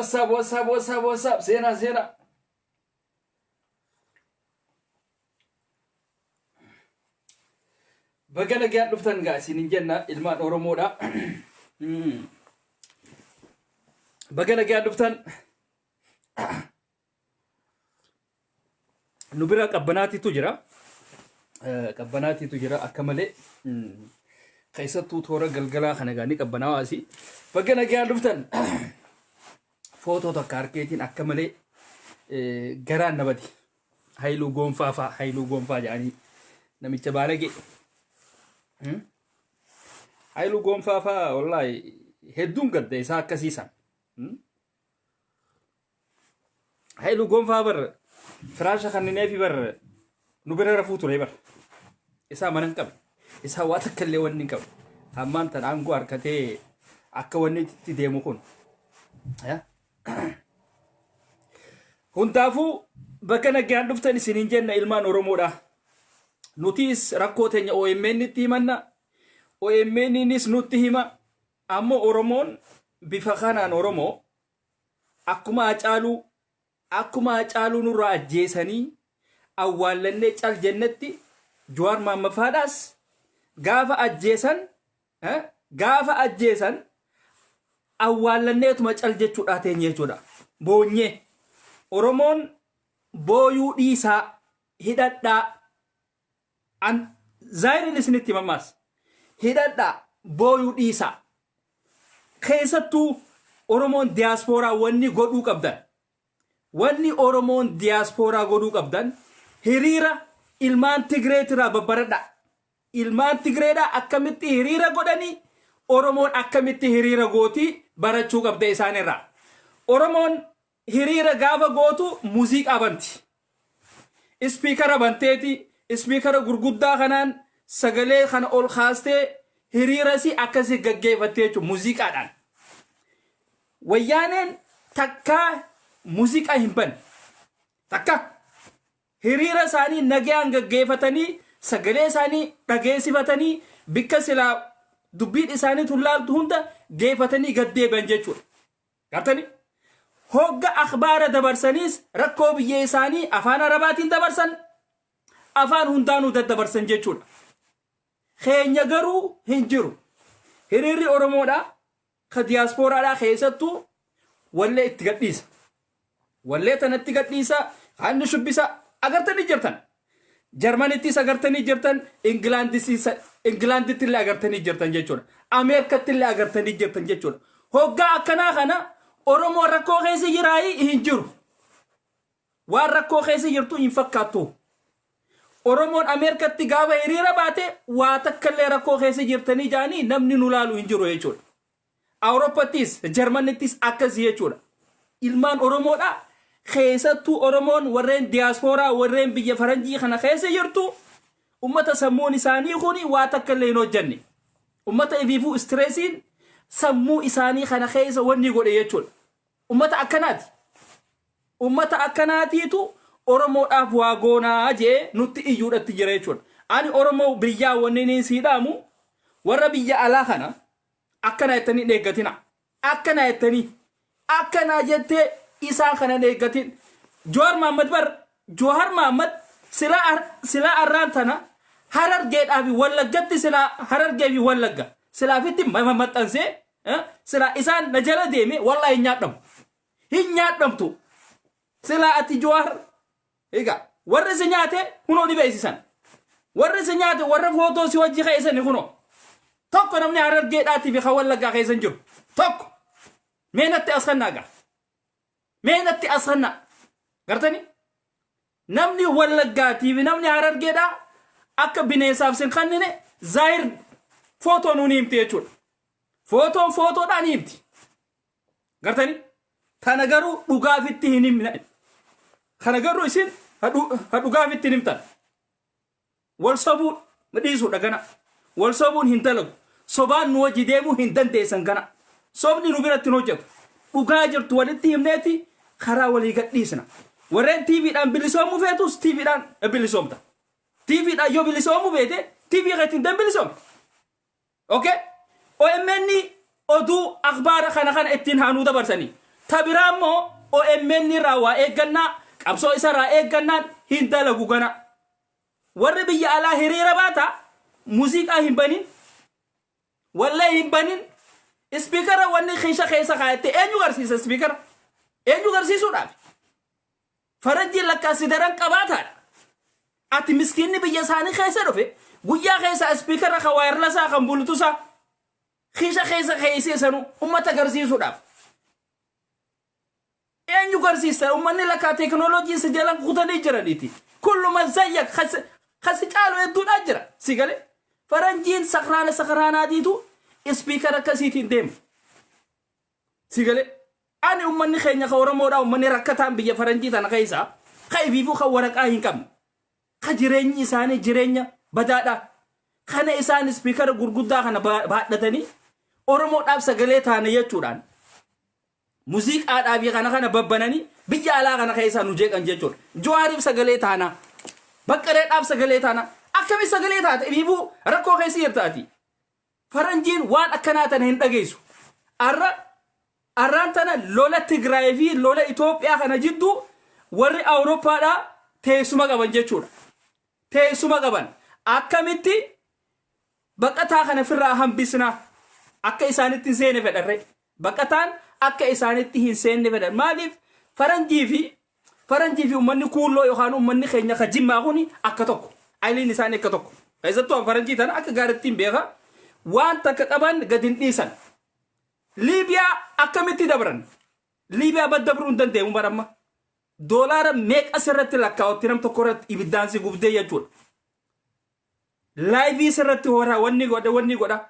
what's up sena bagana gaan dhuftan gaa isinin jenna ilmaan oromoodha bagana gaan dhuftan nu bira qabbanaatitu jira akka malee keessattuu toora galgalaa kana gaanii qabbanaa waasi bagana gaan dhuftan footoo takka harkeetiin akka malee garaan nabati hayluu gonfaa jedhanii namicha baalage hayluu gonfaa wallahi hedduun gadda isaa akkasiisan hayluu gonfaa bar firaasha kannineefi bar nu bira rafuu ture bar isaa manan qabe isaa waa takka illee wanni qabe hammaan tan aangoo harkatee akka wanni itti deemu kun hundaafuu bakka nagaan dhuftan isiniin jenna ilmaan oromoodha nutis rakkoo teenya OMN itti himanna OMNnis nutti hima ammoo oromoon bifa kanaan oromoo akkuma Hacaaluu nurraa ajjeesanii awwaallannee cal jennetti Jawaar Maammafaadhaas gaafa ajjeesan awwaallanneetuma cal jechuudha teenya jechuudha boonyee oromoon booyuu dhiisaa hidhadhaa an zaayirin isinitti mammaas hidhadhaa booyuu dhiisaa keessattuu oromoon diyaasporaa wanni godhuu qabdan hiriira ilmaan Tigreetiraa babbaradha ilmaan Tigreedhaa akkamitti hiriira godhanii oromoon akkamitti hiriira gootii barachuu qabda isaanirraa oromoon hiriira gaafa gootu muuziqaa banti ispiikara banteeti ispiikara gurguddaa kanaan sagalee kana ol kaastee hiriirasi akkasi gaggeeffattee jechuun muuziqaadhaan wayyaaneen takkaa muuziqaa hin banne takka hiriira isaanii nagaan gaggeeffatanii sagalee isaanii dhageessifatanii bikka silaa dubbiin isaanii tullaaltu hunda geeffatanii gaddeeban jechuudha gartanii hogga akhbaara dabarsaniis rakkoo biyya isaanii afaan arabaatiin dabarsan afaan hundaanuu daddabarsan jechuudha keenya garuu hin jiru hiriirri oromoodha ka diyaasporaadha keessattuu wallee itti gadhiisa wallee tanatti gadhiisa hanni shubbisa agartanii jirtan jarmanittis agartanii jirtan ingilaanditti illee agartanii jirtan jechuudha ameerikatti illee agartanii jirtan jechuudha hoggaa akkanaa kana oromoo rakkoo keessa jiraayii hin jiru waan rakkoo keessa jirtu hin fakkaattu oromoon ameerikatti gaafa hiriira baate waa takkallee rakkoo keessa jirtanii jaanii namni nu laalu hin jiru jechuudha awuroopattis jarmanittis akkasii jechuudha ilmaan oromoodha keessattuu oromoon warreen diyaasporaa warreen biyya faranjii kana keessa jirtu ummata sammuun isaanii kuni waa takkallee hin hojjanne ummata ifiifuu istireesiin sammuu isaanii kana keessa wanni godhe jechuudha ummata akkanaatiitu oromoodhaaf waa goonaa jee nutti iyyuudhatti jira jechuudha ani oromoo biyyaa wanni niin siidhaamu warra biyya alaa kana akkana jettanii dheeggatina akkana jettee isaa kana dheeggatin Jawaar Mahammad silaa arraan tana harargeedhaa fi wallaggatti silaa harargee fi wallagga silaafitti maxxansee silaa isaan na jala deeme wallaa hin nyaadhamtu silaa ati Jawaar egaa warri si nyaate hunoo dhibeessisan warri si nyaate warra footoo si wajji keessani hunoo tokko namni harargeedhaatii fi wallaggaa keessan jiru tokko meenatti asxannaa gartanii namni wallaggaatii fi namni harargeedhaa akka bineensaaf sin kannine zaahir footoo nuuni himti jechuudha footoodhaan himti gartanii kana garuu dhugaafitti hin himne kana garuu isin dhugaafitti hin himtan wal sobuun dhiisuudha gana wal sobuun hin dalagu sobaan nu wajji deemuu hin dandeessan gana sobni nu biratti hin hojjetu dhugaa jirtu walitti himneeti karaa walii gadhiisna warreen TVdhaan bilisoomuu feetus TVdhaan bilisoomta TVdhaan yoo bilisoomuu feete TV keetiin dan bilisoomta okay OMN oduu akhbaara kana ittiin haanuu dabarsanii tabiramo OMN rawa eganna qabso isa ra eganna hindala gugana warri biyya ala hiriira baata musiqa himbanin wallahi himbanin speaker wanni khisha khaysa khayte enyu garsiisa speaker enyu garsiisu dhaaf faranji lakka sidaran qabata ati miskinni biyya sani khaysa dofe guyya khaysa speaker kha wireless kha bulutusa khisha khaysa khaysi sanu ummata garsiisu dhaaf enyu garsiisa ummanni lakka technology sijalan qutani jiraditi kullu ma zayyak khas qalu eddu ajra sigale faranjin sakrana ditu speaker kasitin dem sigale ani ummanni khenya khawramo da ummanni rakatan biya faranji tan khaisa khay vivu khawraka hinkam khajirenya isani jirenya badada khana isani speaker gurgudda khana baaddatani oromo dab sagale tan yechudan music adabi khana babbanani biya ala khana khaisa nuje kan jechur joarif sagale tana bakkare dab sagale tana akami sagale tata vivu rakko khaisi yertati faranjin waan akkanatan hin dhageysu arrantana lola Tigray fi lola Ethiopia kana jiddu warri Europa da teessuma qaban jechuudha teessuma qaban akkamitti baqataa kana firraa hambisna akka isaanitti seene fedharre baqataan akka isaanitti hin seenne fedhar maaliif faranjii fi ummanni kuulloo yookaan ummanni keenya ka jimmaa kuni akka tokko ayliin isaanii akka tokko keessattuu faranjii tana akka gaarittiin beeka waan takka qaban gadin dhiisan Libya akkamitti dabran Libya badabruun dandeemu baramma dolara meeq asirratti lakkaawatti nam tokko irratti ibiddaansi gubdee jechuudha live isirratti hora wanni godha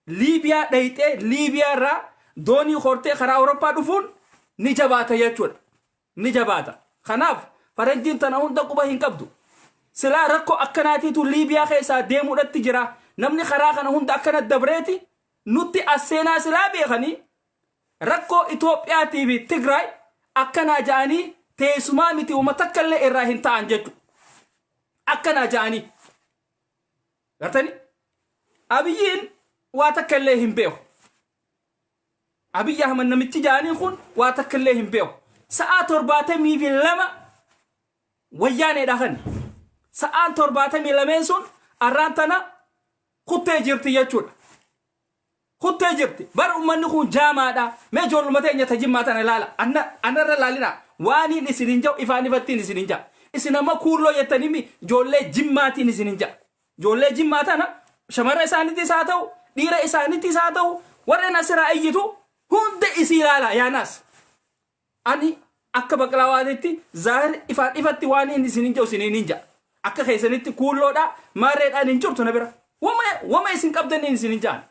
Libya dhayxee Libya ra doonii hortee karaa Awurooppaa dhufuun ni jabaata jechuudha ni jabaata kanaaf faranjiin tana hunda quba hin qabdu silaa rakko akkanaatiitu Libya keessaa deemuudhatti jira namni karaa kana hunda akkana dabreeti nutti asena sila beekani rakko Ethiopia TV Tigray akkana jaani teessuma miti ummatakkale irraa hin ta'an jechu akkana jaani gartani abiyyin waa takkalle hin beeku abiyya haman namichi jaani kun waa takkalle hin beeku sa'a 72 wayyaane dhahan sa'a 72 sun arrantana kutte jirti jechuudha kutte jirti bar ummanni kun jaamaadha me jollumate nyata jimmaatan ilaala anarra laalina waani isinin jaw ifaani fattiin isinin ja isinama kuullo yetanimi jolle jimmaatiin isinin ja jolle jimmaatana shamara isaanitti saa ta'u dhiira isaanitti saa ta'u warreen asira ayyitu hunda isi ilaala yaa naas ani akka baqlaawaatitti zahir ifatti waani isinin jaw isinin ja akka keessanitti kuulloodha maareedhaan hin jirtu na bira wama isin qabdan isinin jaan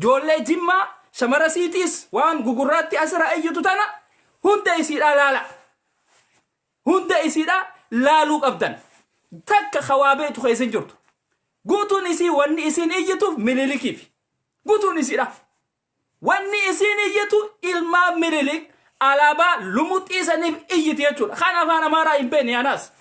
jolle jimma shamara siitis waan gugurratti asira ayyitu tana hunda isiidha laala hunda isiidha laaluu qabdan takka khawaabeetu keessan jirtu guutuun isii wanni isin iyyituuf mililikiif guutuun isiidha wanni isin iyyitu ilmaa mililik alaabaa lumuxiisaniif iyyiti jechuudha kan afaan amaaraa hin beekne yaanaas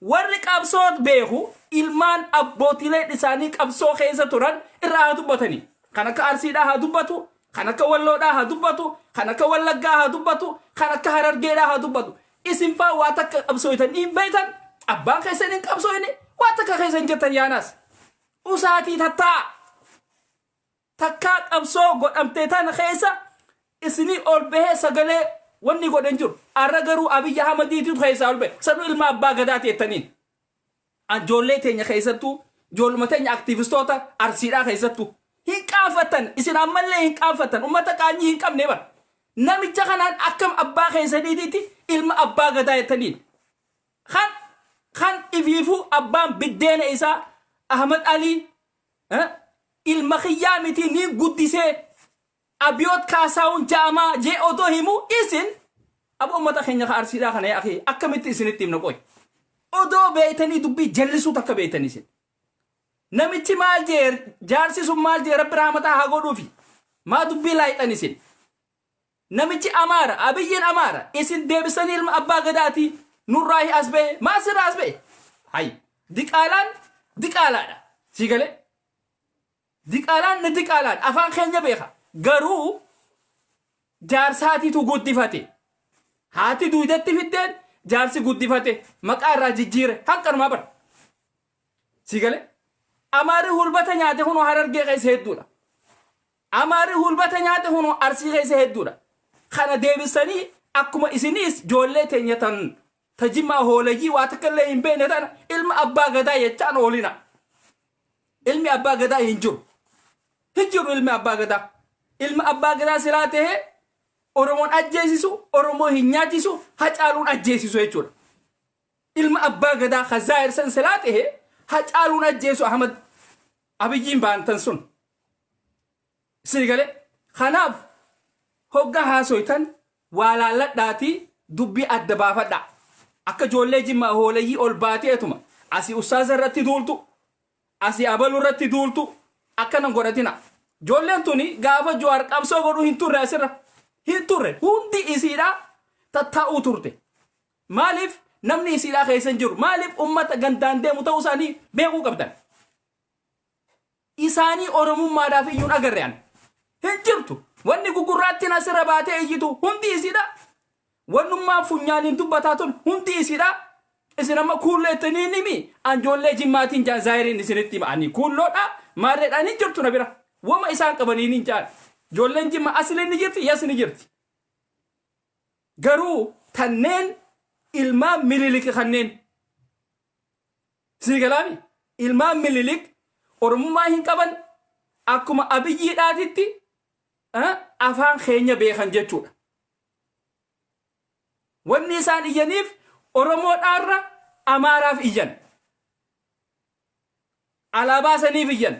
warri qabsoot beeku ilmaan abbootilee isaanii qabsoo keessa turan irraa haa dubbatanii kan akka arsiidhaa haa dubbatu kan akka walloodhaa haa dubbatu kan akka wallaggaa haa dubbatu kan akka harargeedhaa haa dubbatu isin faa waa takka qabsooytan hin beektan abbaan keessan hin qabsooyne waa takka keessan jettan yaanaas usaatii takkaa qabsoo godhamtee tana keessa isinii ol bahee sagalee wanni godhan jiru arra garuu Abiy Ahmediitu keessa ol bahe sanu ilma abbaa gadaati ettaniin anjoollee teenya keessattuu jooluma teenya aktivistoota arsiidhaa keessattuu hin qaafatan isin ammallee hin qaafatan ummata qaanyii hin qabne bar namicha kanaan akkam abbaa keessaniitiiti ilma abbaa gadaa ettaniin kan ifiifuu abbaan biddeena isaa Ahmad Ali ilma khiyyaa miti ni guddisee abiyot kaasaawun jaamaa jee odoo himu isin abo ummata keenya ka arsiidhaa kana yaa akhi akkamitti isinitti himna qoy odoo beeytanii dubbii jallisuu takka beeytanii isin namichi maal jee jaarsi sun maal jee rabbi rahmataa haa godhuufi maa dubbii laayixan isin namichi amaara abiyyin amaara isin deebisanii ilma abbaa gadaati nurraahi as ba'e maa sirraa as ba'e hay diqaalaadha si galee diqaalaan ni diqaalaadha afaan keenya beeka garuu jaarsaatiitu guddifate. Haati duudatti fiddeen jaarsi guddifate maqaa irraa jijjiire hanqanumaa bara. Si galee amaarri hulbata nyaate hunoo Harargee keessa hedduudha. Amaarri hulbata nyaate hunoo Arsii keessa hedduudha. Kana deebisanii akkuma isinis ijoollee teenya tan tajimmaa hoolayii waa takka illee hin beekne tana ilma abbaa gadaa jechaan oolina. Ilmi abbaa gadaa hin jiru. Hin jiru ilmi abbaa gadaa. Ilma abbaa gadaa silaa ta'ee Oromoon ajjeesisu, Oromoo hin nyaachisu, Hacaaluun ajjeesisu jechuudha. Ilma abbaa gadaa Khazaayir san silaa ta'ee Hacaaluun ajjeesu Ahmad Abiyyiin baantan sun. Si galee kanaaf hogga haasoytan waa laalladhaatii dubbii adda baafadhaa. Akka ijoollee Jimmaa hoolayii ol baateetuma asii ustaaza irratti duultu, asii abaluu irratti duultu akkanan godhatina. Ijoolleen tuni gaafa Jawaar qabsoo godhu hin turre asirra. Hin turre hundi isiidhaa tattaa'uu turte. Maaliif namni isiidhaa keessa hin jiru? Maaliif ummata gandaan deemu ta'uu isaanii beekuu qabdan? Isaanii Oromummaadhaaf iyyuun agarrean. Hin jirtu. Wanni gugurraattiin asirra baatee iyyitu hundi isiidhaa. Wannummaan funyaaniin dubbataa tun hundi isiidhaa. Isin amma kuulleettanii nimi anjoollee Jimmaatiin jaan Zaayiriin isinitti hima. Ani kuulloodhaa maarreedhaan hin jirtu na bira. Wama isaan qabanii hin jaan. Ijoolleen Jimmaa asillee ni jirti, yas ni jirti. Garuu tanneen ilmaan Minilik kanneen. Si galaami ilmaan Minilik Oromummaa hin qaban akkuma Abiyyiidhaatitti afaan keenya beekan jechuudha. Wanni isaan iyyaniif Oromoodhaarra Amaaraaf iyyan. Alaabaa saniif iyyan.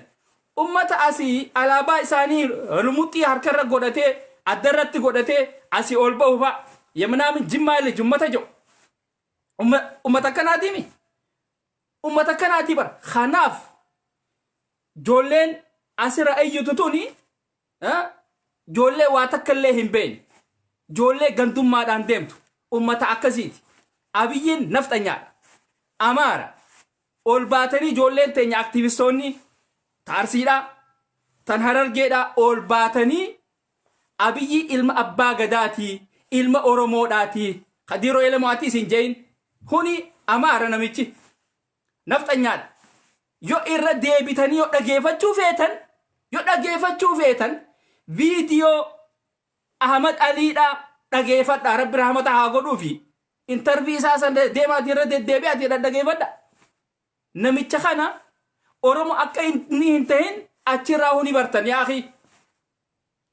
Ummata asii alaabaa isaanii lumuxii harkarra godhatee addarratti godhatee asii ol ba'u fa'a. Yemnaamin Jimmaa illee jummata jiru. Ummata akkanaatiimi. Ummata akkanaatii bara. Kanaaf ijoolleen asirra iyyatu tuni ijoollee waa takka illee hin beekne. Ijoollee gandummaadhaan deemtu. Ummata akkasiiti. Abiyyiin nafxanyaadha. Amaara ol baatanii ijoolleen teenya aktiivistoonni Taarsiidhaa tan Harargeedhaa ol baatanii Abiyyi ilma abbaa gadaatii ilma Oromoodhaatii Kadiiroo Elemaatii isin jeeyin huni Amaara namichi nafxanyaadha. Yoo irra deebitanii yoo dhageeffachuu feetan viidiyoo Ahmad Aliidhaa dhageeffadhaa Rabbi rahmata haa godhuufi intervii isaa san deemaatii irra deddeebi'aatii dhageeffadha. Namicha kana Oromo akka inni hin ta'in achirraa ni bartan yaa akhi.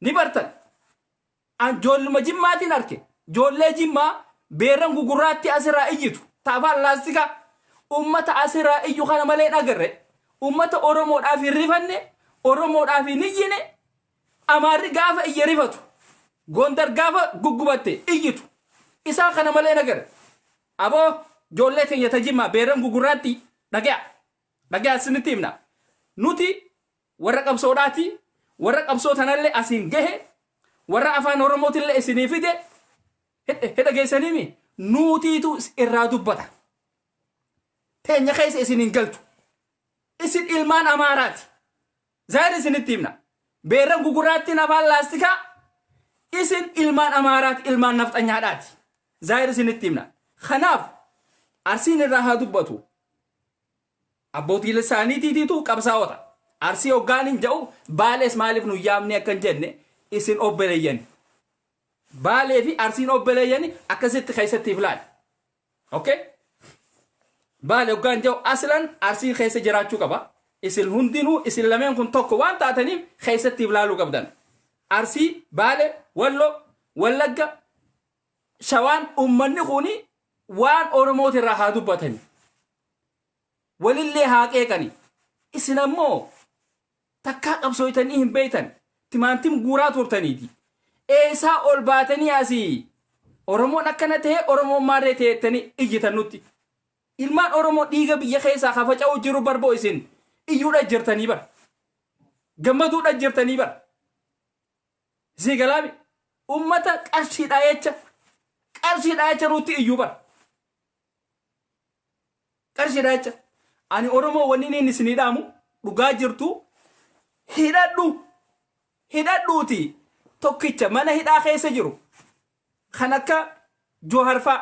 Ni bartan. An joolluma Jimmaatiin arke. Joollee Jimmaa beeran gugurraatti asirraa iyyitu. Taafaan laastika ummata asirraa iyyu kana malee dhagarre. Ummata Oromoodhaaf hin rifanne, Oromoodhaaf hin iyyine. Amaarri gaafa iyya rifatu. Gondar gaafa guggubatte iyyitu. Isaan kana malee dhagarre. Aboo joollee teenya ta Jimmaa beeran gugurraatti dhagaya. Dhagaa isinitti himna. Nuti warra qabsoodhaati, warra qabsoo tanallee asiin gahe, warra afaan Oromootillee isinii fide, hedha geessaniimi nuutiitu irraa dubbata. Teenya keessa isin hin galtu. Isin ilmaan Amaaraati. Zaayir isinitti himna. Beeran gugurraattiin afaan laastikaa isin ilmaan Amaaraati, ilmaan nafxanyaadhaati. Zaayir isinitti himna. Kanaaf Arsiin irraa haa dubbatu. Abbootii isaaniitiitu qabsaa'ota. Arsii hoggaaniin jedhu Baalees maaliif nu yaamne akkan jenne isin obboleeyyan. Baalee fi Arsiin obboleeyyan akkasitti keessatti filaadha. Okay? Baalee hoggaan jedhu aslan Arsii keessa jiraachuu qaba. Isin hundinuu isin lameen kun tokko waan taataniif keessatti filaaluu qabdan. Arsii, Baalee, Walloo, Wallagga, Shawaan ummanni kuni waan Oromootirraa haa dubbatani. Walillee haa qeeqani. Isin ammoo takkaa qabsooytanii hin beeytan. Timaantim guuraa turtaniiti. Eesaa ol baatanii asii Oromoon akkana ta'e Oromoon maarree ta'ettanii iyyitan nutti. Ilmaan Oromoo dhiiga biyya keessaa kafaca'uu jiru barboo isin iyyuudha jirtanii bara. Gammaduudha jirtanii bara. Isii galaami ummata qarshiidhaa jecha nutti iyyuu bara. Qarshiidhaa jecha. Ani Oromoo wanni inni isinii dhaamu dhugaa jirtu hidhadhuuti tokkicha mana hidhaa keessa jiru kan akka Johar fa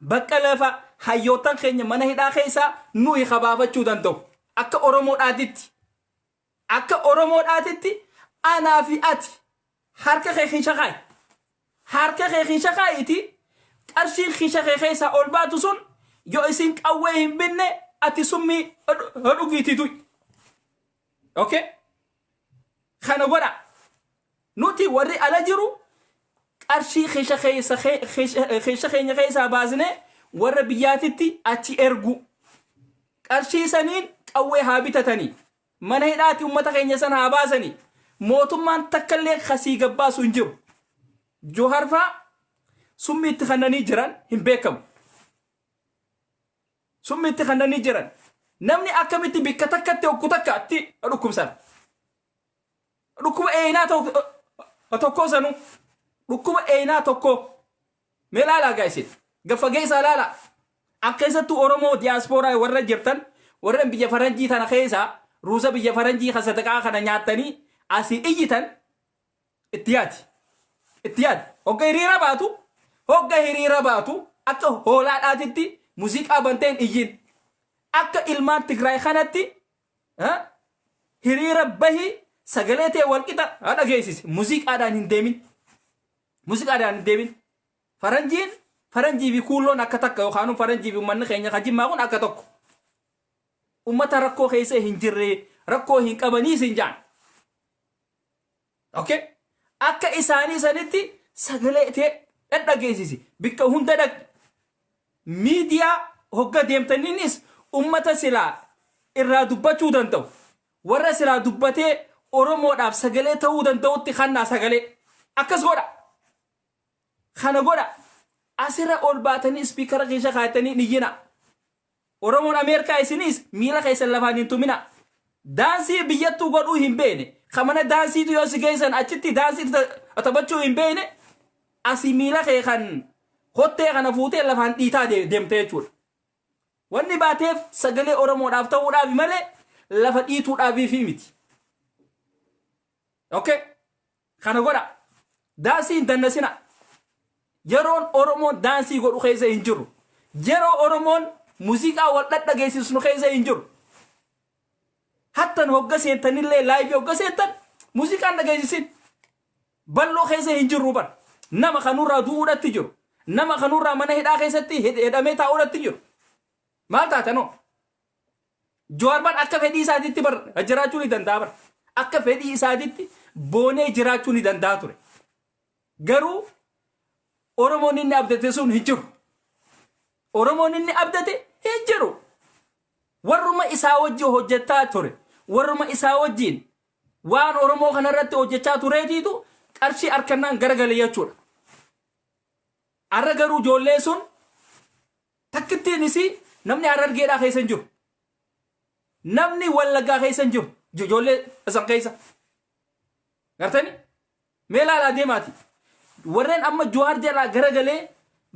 Baqqalaa fa hayyootan keenya mana hidhaa keessa nuyi qabaafachuu danda'u akka Oromoodhaatitti anaa fi ati harka kee hin shaqaa'iiti qarshiin kisha kee keessa ol baatu sun yoo isin qawwee hin binne ati summii dhugiiti du'i. Okay? Kana godha nuti warri ala jiru qarshii kisha keenya keessa baasne warra biyyaatitti achi ergu qarshii saniin qawwee haa bitatanii mana hidhaati ummata keenya sana haa baasanii mootummaan takkallee kasii gabbaasu hin jiru. Johar fa summi itti kannanii jiran hin beekamu. Summi itti kannanii jiran namni akkamitti bikka takkatti hokku takkatti dhukkubsan. Dhukkuba eenaa tokko sanu dhukkuba eenaa tokko meelaalaa gaa'isin gaffa geessaa laala akkasattuu Oromoo diiyaaspooraa warra jirtan warra biyya faranjii tana keessaa ruusa biyya faranjii kasadaqaa kana nyaatanii asii iyyitan itti yaadi hogga hiriira baatu akka hoolaadhaatitti muuziqaa banteen iyyin akka ilmaan Tigraay kanatti hiriira bahi sagalee ta'e walqixa haadha geessise muuziqaadhaan hin deemin faranjii fi kuulloon akka takka yookaan faranjii fi uummanni keenya kajimmaa kun akka tokko ummata rakkoo keessa hin jirre rakkoo hin qabanii sin jaan. Okay? Akka isaanii sanitti sagalee ta'e dhageessisi bikka hunda dhaq miidiyaa hogga deemtaniinis ummata silaa irraa dubbachuu danda'u warra silaa dubbatee Oromoodhaaf sagalee ta'uu danda'utti kannaa sagalee akkas godha. Kana godha asirra ol baatanii spiikara keessa kaayatanii niyyina. Oromoon Ameerikaa isinis miila keessan lafaan hin tumina. Daansii biyyattuu godhuu hin beene. Kamana daansiitu yoo si geessan achitti daansii taphachuu hin beene asii miila kee kan hottee kana fuutee lafaan dhiitaa deemtee jechuudha. Wanni baateef sagalee Oromoodhaaf ta'uudhaaf malee lafa dhiituudhaaf miti. Okay? Kana godha. Daansii hin dannasina. Yeroon Oromoon daansii godhu keessa hin jiru. Yeroo Oromoon muuziqaa wal dhadhageessisnu keessa hin jiru. Hattan hogga seentanillee laayivii hogga seentan muuziqaan dhageessisin balloo keessa hin jirru bar nama kanurraa du'uudhatti jiru nama kanurraa mana hidhaa keessatti hidhamee taa'uudhatti jiru maal taatanoo Joharban akka fedhii isaatiitti bar jiraachuu ni danda'a bar akka fedhii isaatiitti boonee jiraachuu ni danda'a ture garuu Oromoon inni abdate sun hin jiru Oromoon inni abdate hin jiru warruma isaa wajjin hojjetaa ture warruma isaa wajjin waan Oromoo kanarratti hojjechaa tureetiitu qarshii harkannaan garagalee jechuudha. Arra garuu ijoollee sun takkittiinis namni Harargeedhaa keessa hin jiru. Namni Wallaggaa keessa hin jiru. Ijoollee isan keessa. Gartani? Mee ilaalaa deemaati. Warreen amma Johar jalaa garagalee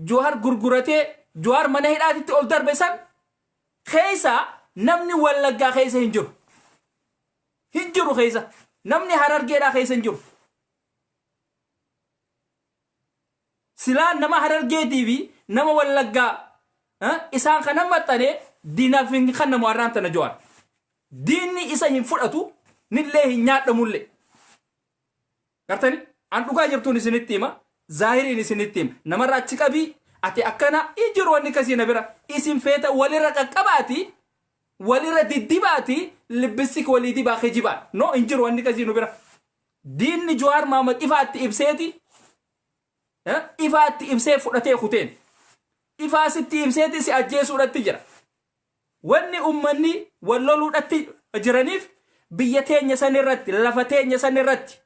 Johar gurguratee Johar mana hidhaatitti ol darbe san keessa namni Wallaggaa keessa hin jiru. Hin jiru keessa. Namni Harargeedhaa keessa hin jiru. Silaan nama Harargeetii fi nama Wallaggaa isaan kana maxxanee diinaaf hin kannamu har'aan tana Johar. Diinni isa hin fudhatu nillee hin nyaadhamullee. Gartani? An dhugaa jirtuun isinitti hima. Zaahiriin isinitti hima. Namarraa achi qabii ati akkana hin jiru wanni kasii na bira. Isin feeta walirra qaqqabaati. Walirra diddibaati. Libbisik walii dibaa kijibaa. No hin jiru wanni kasii nu bira. Diinni Johar Mahmad ifaatti ibseeti. Ifaatti ibsee fudhatee kuteen. Ifaasitti ibseeti si ajjeesuudhatti jira. Wanni ummanni walloluudhatti jiraniif biyya teenya san irratti lafa teenya san irratti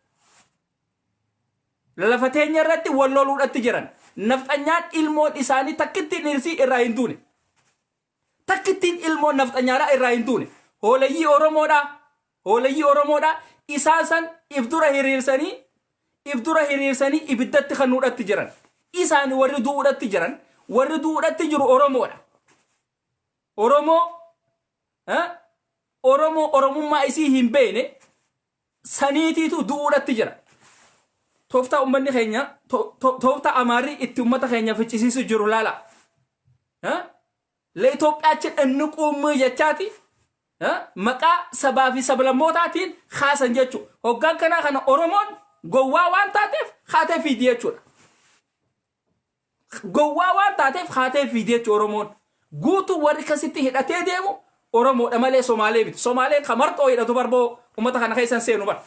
lafa teenya irratti walloluudhatti jiran. Nafxanyaan ilmoon isaanii takkittiin irsii irraa hin duune. Takkittiin ilmoon nafxanyaadhaa irraa hin duune. Hooleyyii Oromoodhaa isaan san if dura hiriirsanii ibiddatti kan nuudhatti jiran. Isaanii warri du'uudhatti jiran warri du'uudhatti jiru Oromoodha. Oromoo Oromummaa isii hin beene saniitiitu du'uudhatti jira. tooftaa ummanni keenya tooftaa amaarii itti ummata keenya ficcisiisu jiru laala. La Itoophiyaachin inni quummii jechaati maqaa sabaa fi sablammootatiin kaasan jechuudha. Hoggaan kanaa kana Oromoon gowwaa waan taateef haatee fiidii jechuudha. Gowwaa waan taateef haatee fiidii jechuudha Oromoon. Guutuu warri kasitti hidhatee deemu Oromoodha malee Somaalee miti. Somaaleen kan marxoo hidhatu barboo ummata kana keessan seenu bar.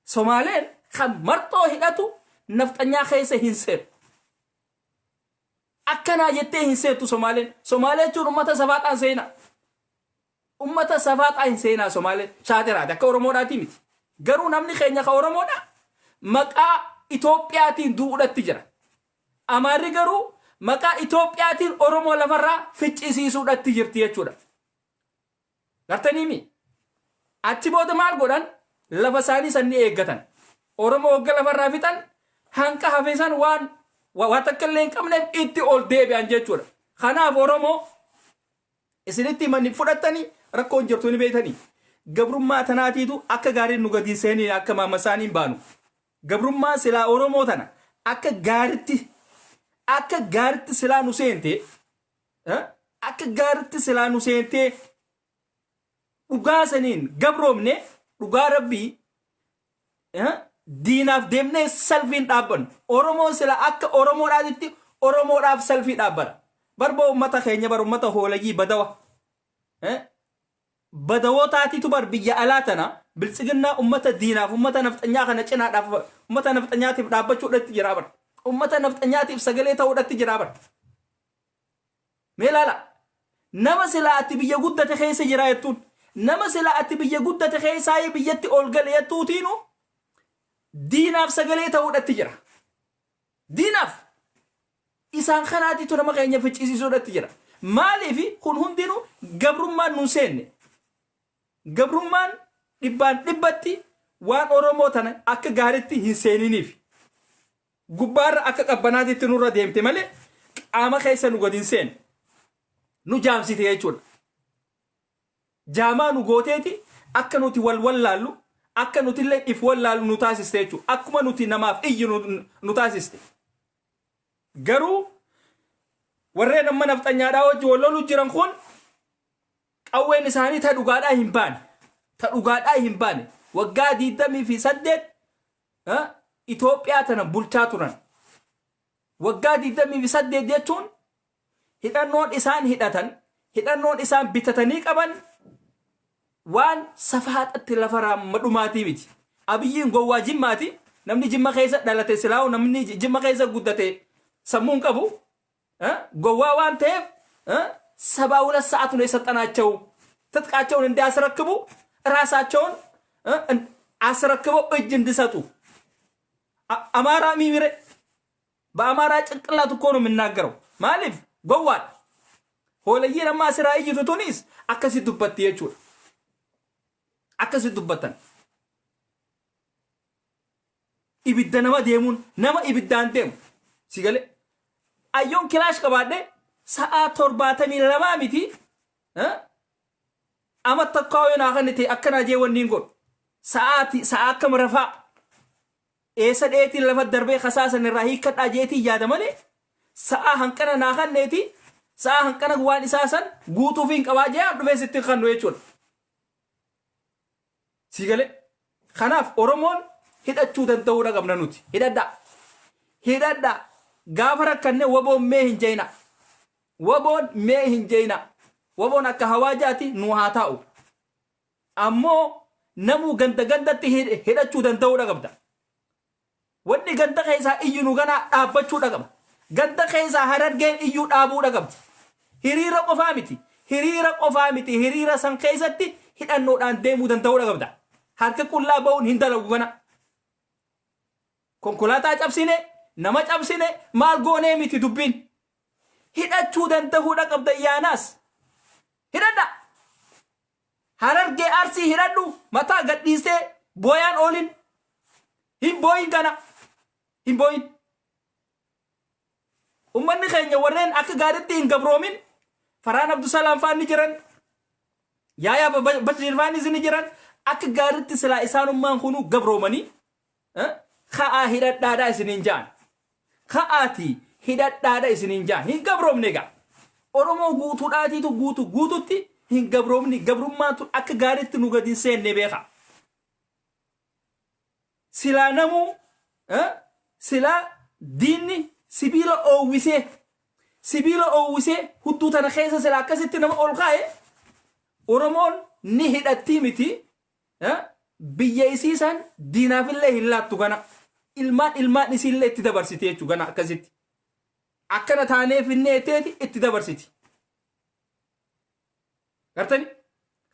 Somaaleen kan marxoo hidhatu nafxanyaa keessa hin seenu. Akkana jettee hin seetu Somaaleen. Somaaleen jechuun ummata safaadhaan seenaa. Ummata safaadhaan seenaa Somaaleen. Shaatiraati akka Oromoodhaati miti. Garuu namni keenya ka Oromoodha maqaa Itoophiyaatiin duudhatti jira. Amaarri garuu maqaa Itoophiyaatiin Oromoo lafarraa ficcisiisuudhatti jirti jechuudha. Gartaniimi achi booda maal godhan lafa isaanii sanni eeggatan. Oromoo hogga lafarraa fixan hanqa hafeesan waan takka illee hin qabneef itti ol deebi'an jechuudha. Kanaaf Oromoo isinitti manni fudhattanii rakkoon jirtu ni beektanii. Gabrummaa tanaatiitu akka gaariin nu gadi seenii akka maama isaanii baanu. Gabrummaa silaa Oromoo tana akka gaaritti silaa nu seente akka gaaritti silaa nu seente dhugaa saniin gabroomne dhugaa rabbii diinaaf deemnee salfiin dhaabbannu. Oromoo sila akka Oromoodhaatitti Oromoodhaaf salfii dhaabbata. Barboo ummata keenya bar ummata hoolagii badawa. Badawootaatiitu bar biyya alaa tana biltsiginnaa ummata diinaaf ummata nafxanyaa kana cinaadhaaf ummata nafxanyaatiif dhaabbachuudhatti jira bar. Ummata nafxanyaatiif sagalee ta'uudhatti jira bar. Mee laala nama sila ati biyya guddate keessa jira jettuun nama sila ati biyya guddate keessaa biyyatti ol gale jettuutiinu diinaaf sagalee ta'uudhatti jira. Diinaaf isaan kanaatiitu nama keenya ficcisiisuudhatti jira. Maaliif kun hundinuu gabrummaan nu seenne. Gabrummaan dhibbaan dhibbatti waan Oromoo tana akka gaaritti hin seeniniif. Gubbaarra akka qabbanaatitti nurra deemte malee qaama keessa nu gadi hin seenne. Nu jaamsite jechuudha. Jaamaa nu gooteeti akka nuti wal wallaallu akka nuti illee if wallaallu nu taasiste jechuudha. Akkuma nuti namaaf iyyi nu taasiste. Garuu warreen amma nafxanyaadhaa wajji wallolu jiran kun qawween isaanii ta dhugaadhaa hin baane. Ta dhugaadhaa hin baane. Waggaa 28 Itoophiyaa tana bulchaa turan. Waggaa 28 jechuun hidhannoon isaan hidhatan, hidhannoon isaan bitatanii qaban waan safaadhatti lafarraa madhumaatii miti. Abiyyiin gowwaa jimmaati. Namni jimma keessa dhalate silaawu namni jimma keessa guddate sammuun qabu. Gowwaa waan ta'eef sabaa wala sa'aatu ne ሰጠናቸው ትጥቃቸውን እንዲያስረክቡ ራሳቸውን አስረክበው እጅ እንዲሰጡ አማራ ሚምሬ በአማራ ጭንቅላት እኮ ነው የምናገረው ማሊፍ ጎዋል ሆለዬ ለማ ስራ እይቱቱኒስ አከሲቱበት የቹ አከሲቱበተን ኢብደነማ ደሙን ነማ ኢብዳን ደም ሲገለ አዮን ክላሽ ቀባደ ሰዓት ቶርባተሚ ለማሚቲ አመት ተካውና ከነቴ አከናጄ ወንዲንጎ ሰዓት ከምረፋ ኤሰዴቲ ለፈት ደርቤ خساسن ራሂ ከዳጄቲ ያደመለ ሰዓ hanqana ናኸኔቲ ሰዓ hanqana ዋን ኢሳሰን ጉቱፊን ቀባጄ አዱበ ስትከን ነው ይቾል ሲገለ خناف ኦሮሞን ሂደቹ ደንተው ደቀምነኑት ሂደዳ ጋፈረ ከነ ወቦ ሜ hinjeyna wabon akka hawajaati nu haata'u ammoo namu gandatti hidhachuu danda'uu dhaqabda wanni ganda keessa iyyuu gana dhaabbachuu dhaqaba ganda keessa harargeen iyyuu dhaabuu dhaqabdi hiriira qofaa miti hiriira san keessatti hidhannoodhaan deemuu danda'uu dhaqabda harka qullaa ba'uun hin dalagu gana konkolaataa cabsine nama cabsine maal goonee miti dubbiin hidhachuu danda'uu dhaqabda yaanas hidhadha harargee arsii hidhadhu mataa gadhiisee booyaan oolin hin booyin kana hin booyin ummanni keenya warreen akka gaaritti hin gabroomin faraan abdusalaam faanni jiran yaaya bashir faanni zini jiran akka gaaritti silaa isaanummaan kunu gabroomanii ka'aa hidhadhaadhaa isiniin jaan ka'aati hidhadhaadha isiniin jaan hin gabroomne gaa oromoo guutuudhaatiitu guututti hin gabroomni gabrummaatu akka gaariitti nu gadi seenne beeka silaa namuu silaa diinni sibiila oowwisee hudduu tana keessa silaa akkasitti nama ol kaa'e oromoon ni hidhattii miti biyya isiisan diinaafillee hin laattu gana ilmaan isiillee itti dabarsiti jechuu gana akkasitti akkana taanee finneeteeti itti dabarsiti gartani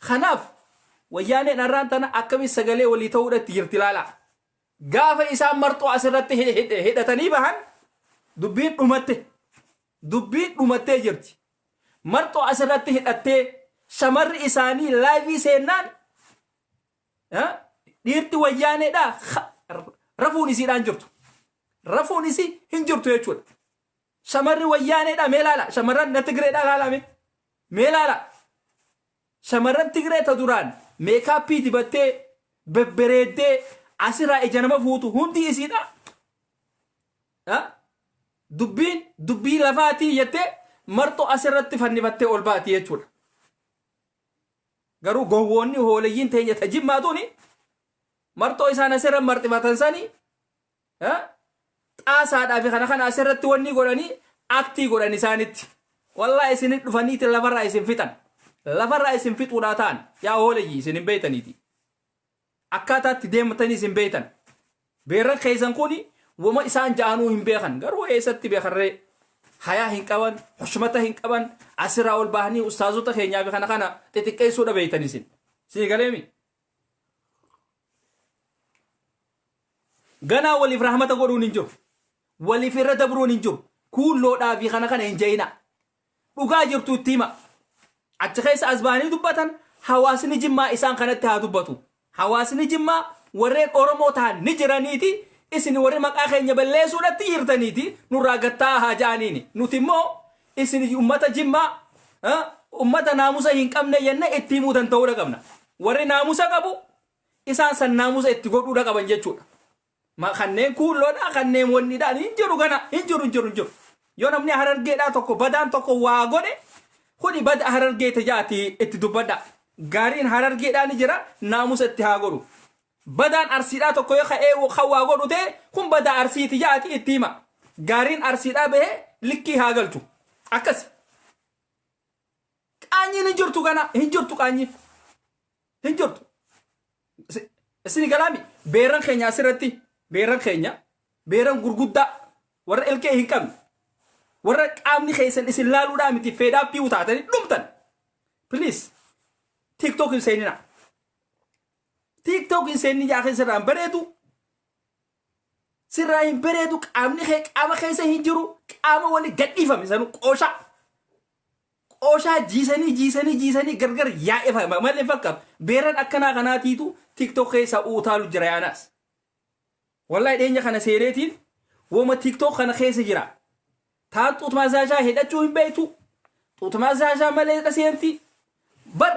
kanaaf wayyaaneen arraan tana akkami sagalee walii ta'uudhatti jirti ilaala gaafa isaan marxoo asirratti hidhatanii bahan dubbiin dhumattee jirti marxoo asirratti hidhattee shamarri isaanii laayivii seennaan dhiirti wayyaaneedha rafuun isiidhaan jirtu rafuun isii hin jirtu jechuudha shamarri wayyaaneedha mee laala shamarran na tigreedha laalame mee laala shamarran tigree ta duraan meekaappii dibattee bebbereeddee asirraa ija nama fuutu hundi isiidha dubbii lafaatii jettee marxoo asirratti fannifattee ol baati jechuudha garuu gowwoonni hoolayyiin teenya tajimmaatuuni marxoo isaan asirra marxifatan sanii xaasaadhaa fi kana asirratti wanni godhanii aktii godhan isaanitti wallaa isin dhufaniiti lafarraa isin fixuudhaa ta'an yaa hoolayyi isin hin beeytaniiti akkaataatti deemtanii isin beeytan beerran keessan kuni wama isaan ja'anuu hin beekan garuu eessatti beekarree hayaa hin qaban hushmata hin qaban asirraa ol bahanii ustaazota keenyaa fi kana xixiqqeessuudha beeytan isin galeemi ganaa waliif rahmata godhuun hin jiru waliif irra dabruun hin jiru kuulloodhaa fi kana hin je'ina dhugaa jirtu itti hima achi keessa as bahanii dubbatan hawaasni jimmaa isaan kanatti haa dubbatu hawaasni jimmaa warreen oromoo ta'an ni jiraniiti isin warri maqaa keenya balleessuudhatti jirtaniiti nurraa gattaa haa ja'aniini nuti immoo isin ummata jimmaa ummata naamusa hin qabne jenne itti himuu danda'uudha qabna warri naamusa qabu isaan san naamusa itti godhuudha qaban jechuudha kanneen kuulloodha kanneen wanniidhaan hin jiru gana hin jiru yoo namni harargeedhaa tokko badaan tokko waa godhe kuni bada harargee tajaati itti dubbadha gaariin harargeedhaa ni jira naamusa itti haa godhu badaan arsiidhaa tokko yoo ka'ee waa godhu ta'e kun bada arsiiti jaati itti hima gaariin arsiidhaa bahee likkii haa galchu akkas qaanyiin hin jirtu gana hin jirtu qaanyiin hin jirtu isin galaami beeran keenya asirratti beeran gurguddaa warra ilkee hin qabne warra qaamni keessan isin laaluudhaa miti feedaa pi'uu taatanii dhumtan please tiktok hin seenina tiktok hin seenni yaa keessarraa hin bareedu qaamni qaama keessa hin jiru qaama wali gadhiifame sanu qooshaa jiisanii gargar yaa'e malee fakkaatu beeran akkanaa kanaatiitu tiktok keessa utaalu jira yaanaas wallahi dheenya kana seeneetiin woma tiktok kana keessa jira taan xuutmaazaashaa hidhachuu hin beeytu xuutmaazaashaa malee dhaseenti bar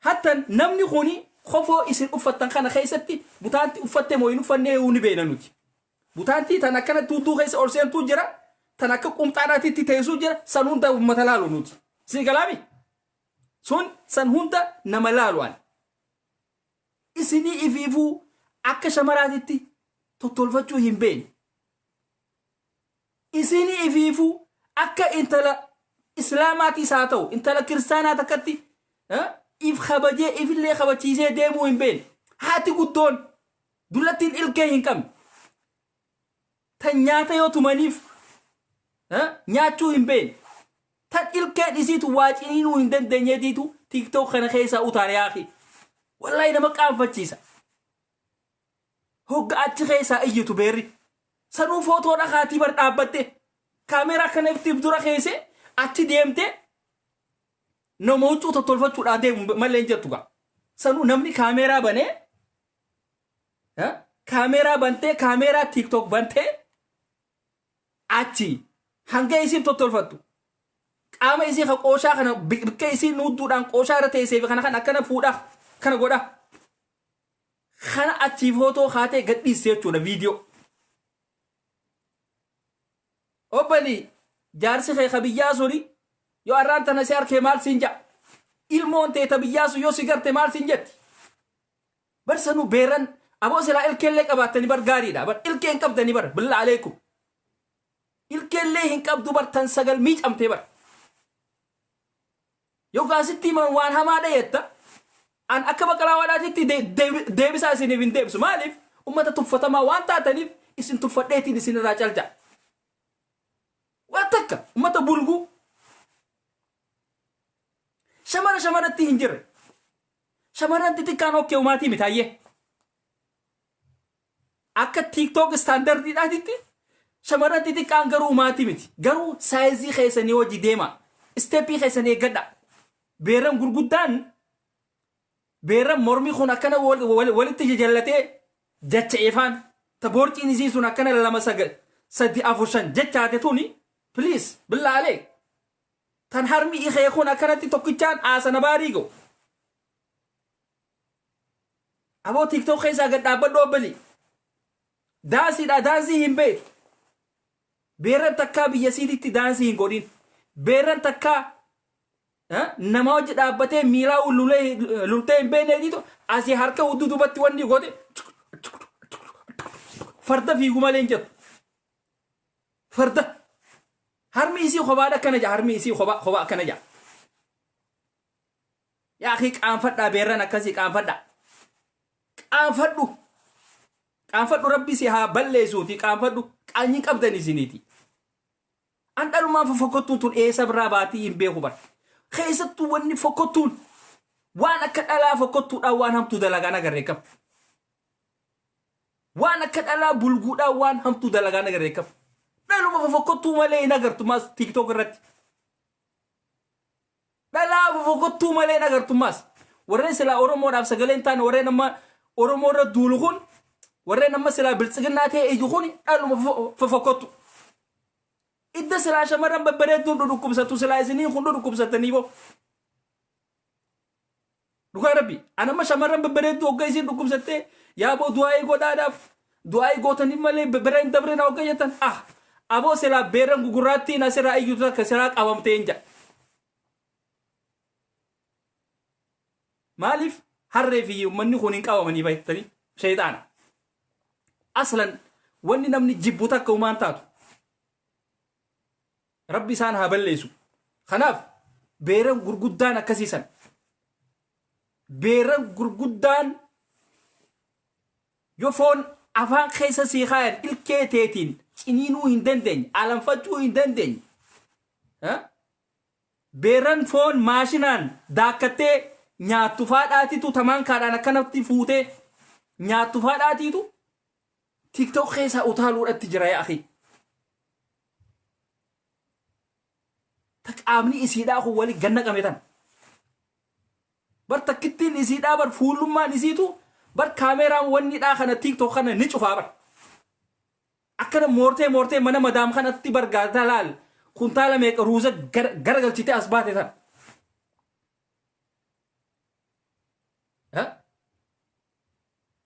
hattan namni kuni kofoo isin uffattan kana keessatti butaanti uffatte moo hin uffannee ni beena nuti butaanti tan akkana tuutuu keessa ol seentuu jira tan akka qumxaadhaatitti teessuu jira san hunda ummata laalu nuti si galaami sun san hunda nama laalu'an isinii ifiifuu akka shamaraatitti tottolfachuu hin beene isinii ifiifuu akka intala islaamaatis haa ta'u intala kiristaanaa takkatti if kabajee ifillee kabachiisee deemuu hin beene haati guddoon dullattiin ilkee hin qabne tan nyaata yoo tumaniif nyaachuu hin beene tan ilkeen isiitu waaciniinuu hin dandeenyeetiitu tiktok kana keessaa utaane yaaqi wallahi nama qaanfachiisa hogga achi keessaa iyyitu beerri sanuu footoo dhaqaatii bar dhaabbatte kaameeraa kana iftiif dura keesse achi deemte nama huccuu tottolfachuudhaan deemu malee hin jettu gaa sanuu namni kaameeraa bantee kaameeraa tiktok bantee achi hanga isiin tottolfattu qaama isii ka qooshaa kana bikka isiin nuudduudhaan qooshaa irra teessee fi kana akkana fuudhaa kana godha kana achi footoo kaatee gadhiisee jechuudha viidiyoo. Obbali jaarsi kee biyyaa suni yoo arraan tana si harkee maal siin ja'a? Ilmoon teeta biyyaa sun yoo si garte maal siin jetti? Barsanu beeran aboo silaa ilkeellee qabaattanii bar gaariidha. Bar ilkee hin qabdanii bar billaa aleekum. Ilkeellee hin qabdu bar tan sagal miicamtee bar. Yoo gaasitti himan waan hamaadha jetta an akka Baqqalaa Wadhaatitti deebisaa isiniif hin deebisu. Maaliif? Ummata tuffatamaa waan taataniif isin tuffadheetiin isin irraa calja. Waan takka ummata bulguu. Shamaratti hin jirre. Shamaran xixiqqaan okkee umaatii mitaayyee. Akka TikTok standardiidhaatitti shamaran xixiqqaan garuu umaatii miti. Garuu saayizii keessanii hojii deema. Isteeppii keessanii eeggadha. Beeran gurguddaan beeran mormi kun akkana walitti jajallatee jecha ifaan taboorqiin isii sun akkana 2 3 4 5 jechaate tuni please billaalee tan harmi ikee kun akkanatti tokkichaan aasana baarii go. Aboo TikTok keessaa gad dhaabbadhu obbali. Daansiidha daansii hin beeku. Beeran takkaa biyya siititti daansii hin godhin. Beeran takkaa nama hojii dhaabbatee miilaa lultee hin beekne diito asii harka hudduu dubatti wanni godhe farda fiigu malee hin jedhu. Farda harmi isii kophaadha akkana jaa harmi isii kophaa akkana jaa. Yaa akhi qaanfadhaa beeran akkasii qaanfadhaa. Qaanfadhu rabbi si haa balleessuuti qaanfadhu qaanyi qabdan isiniiti. An dhalumaan fokkottuun tun eessa biraa baatii hin beeku bar. Keessattuu wanni fokkottuun waan akka dhalaa fokkottuudhaan waan hamtuu dalagaan agarree qaba. Waan akka dhalaa bulguudhaan waan hamtuu dalagaan agarree qaba. Dhaluma fokkottuu malee hin agartumaas TikTok irratti. Dhalaa fokkottuu malee hin agartumaas. Warreen silaa Oromoodhaaf sagaleen taane warreen amma Oromoo irra duulu kun warreen amma silaa biltsiginnaa ta'e iju kun dhaluma fokkottu. Idda silaa shamarran babbareedduun dhukkubsattu silaa isinii kun dhukkubsattanii boo. Dhugaa rabbi an amma shamarran babbareedduu hogga isin dhukkubsattee yaa boo du'aa'ii godhaadhaaf du'aa'ii gootanii malee bireen dabreen hogga jettan aboo silaa beeran gugurraattiin asirraa iyyutu akka silaa qabamtee hin jaa. Maaliif harree fi uummanni kun hin qabamanii baay'atanii sheexaana. Aslan wanni namni jibbu takka uumaan taatu. Rabbi isaan haa balleessu. Kanaaf beeran gurguddaan akkasiisan. Beeran gurguddaan yoo foon afaan keessa sii kaayan ilkee teetiin ciniinuu hin dandeenye alanfachuu hin dandeenye. Beeran foon maashinaan daakkattee nyaattu faadhaatitu tamaan kaadhaan akkanatti fuutee nyaattu faadhaatitu TikTok keessaa utaaluudhatti jira yaa akhi. Taqaamni isiidhaa kun wali ganna qametan. Bar takkittiin isiidhaa bar fuulummaan isiitu bar kaameraan wannidhaa kana TikTok kana ni cufaa bar. Akkana moortee mana madaam kanatti bar gaazaa laal kuntaala meeqa ruuza garagalchitee as baate tan.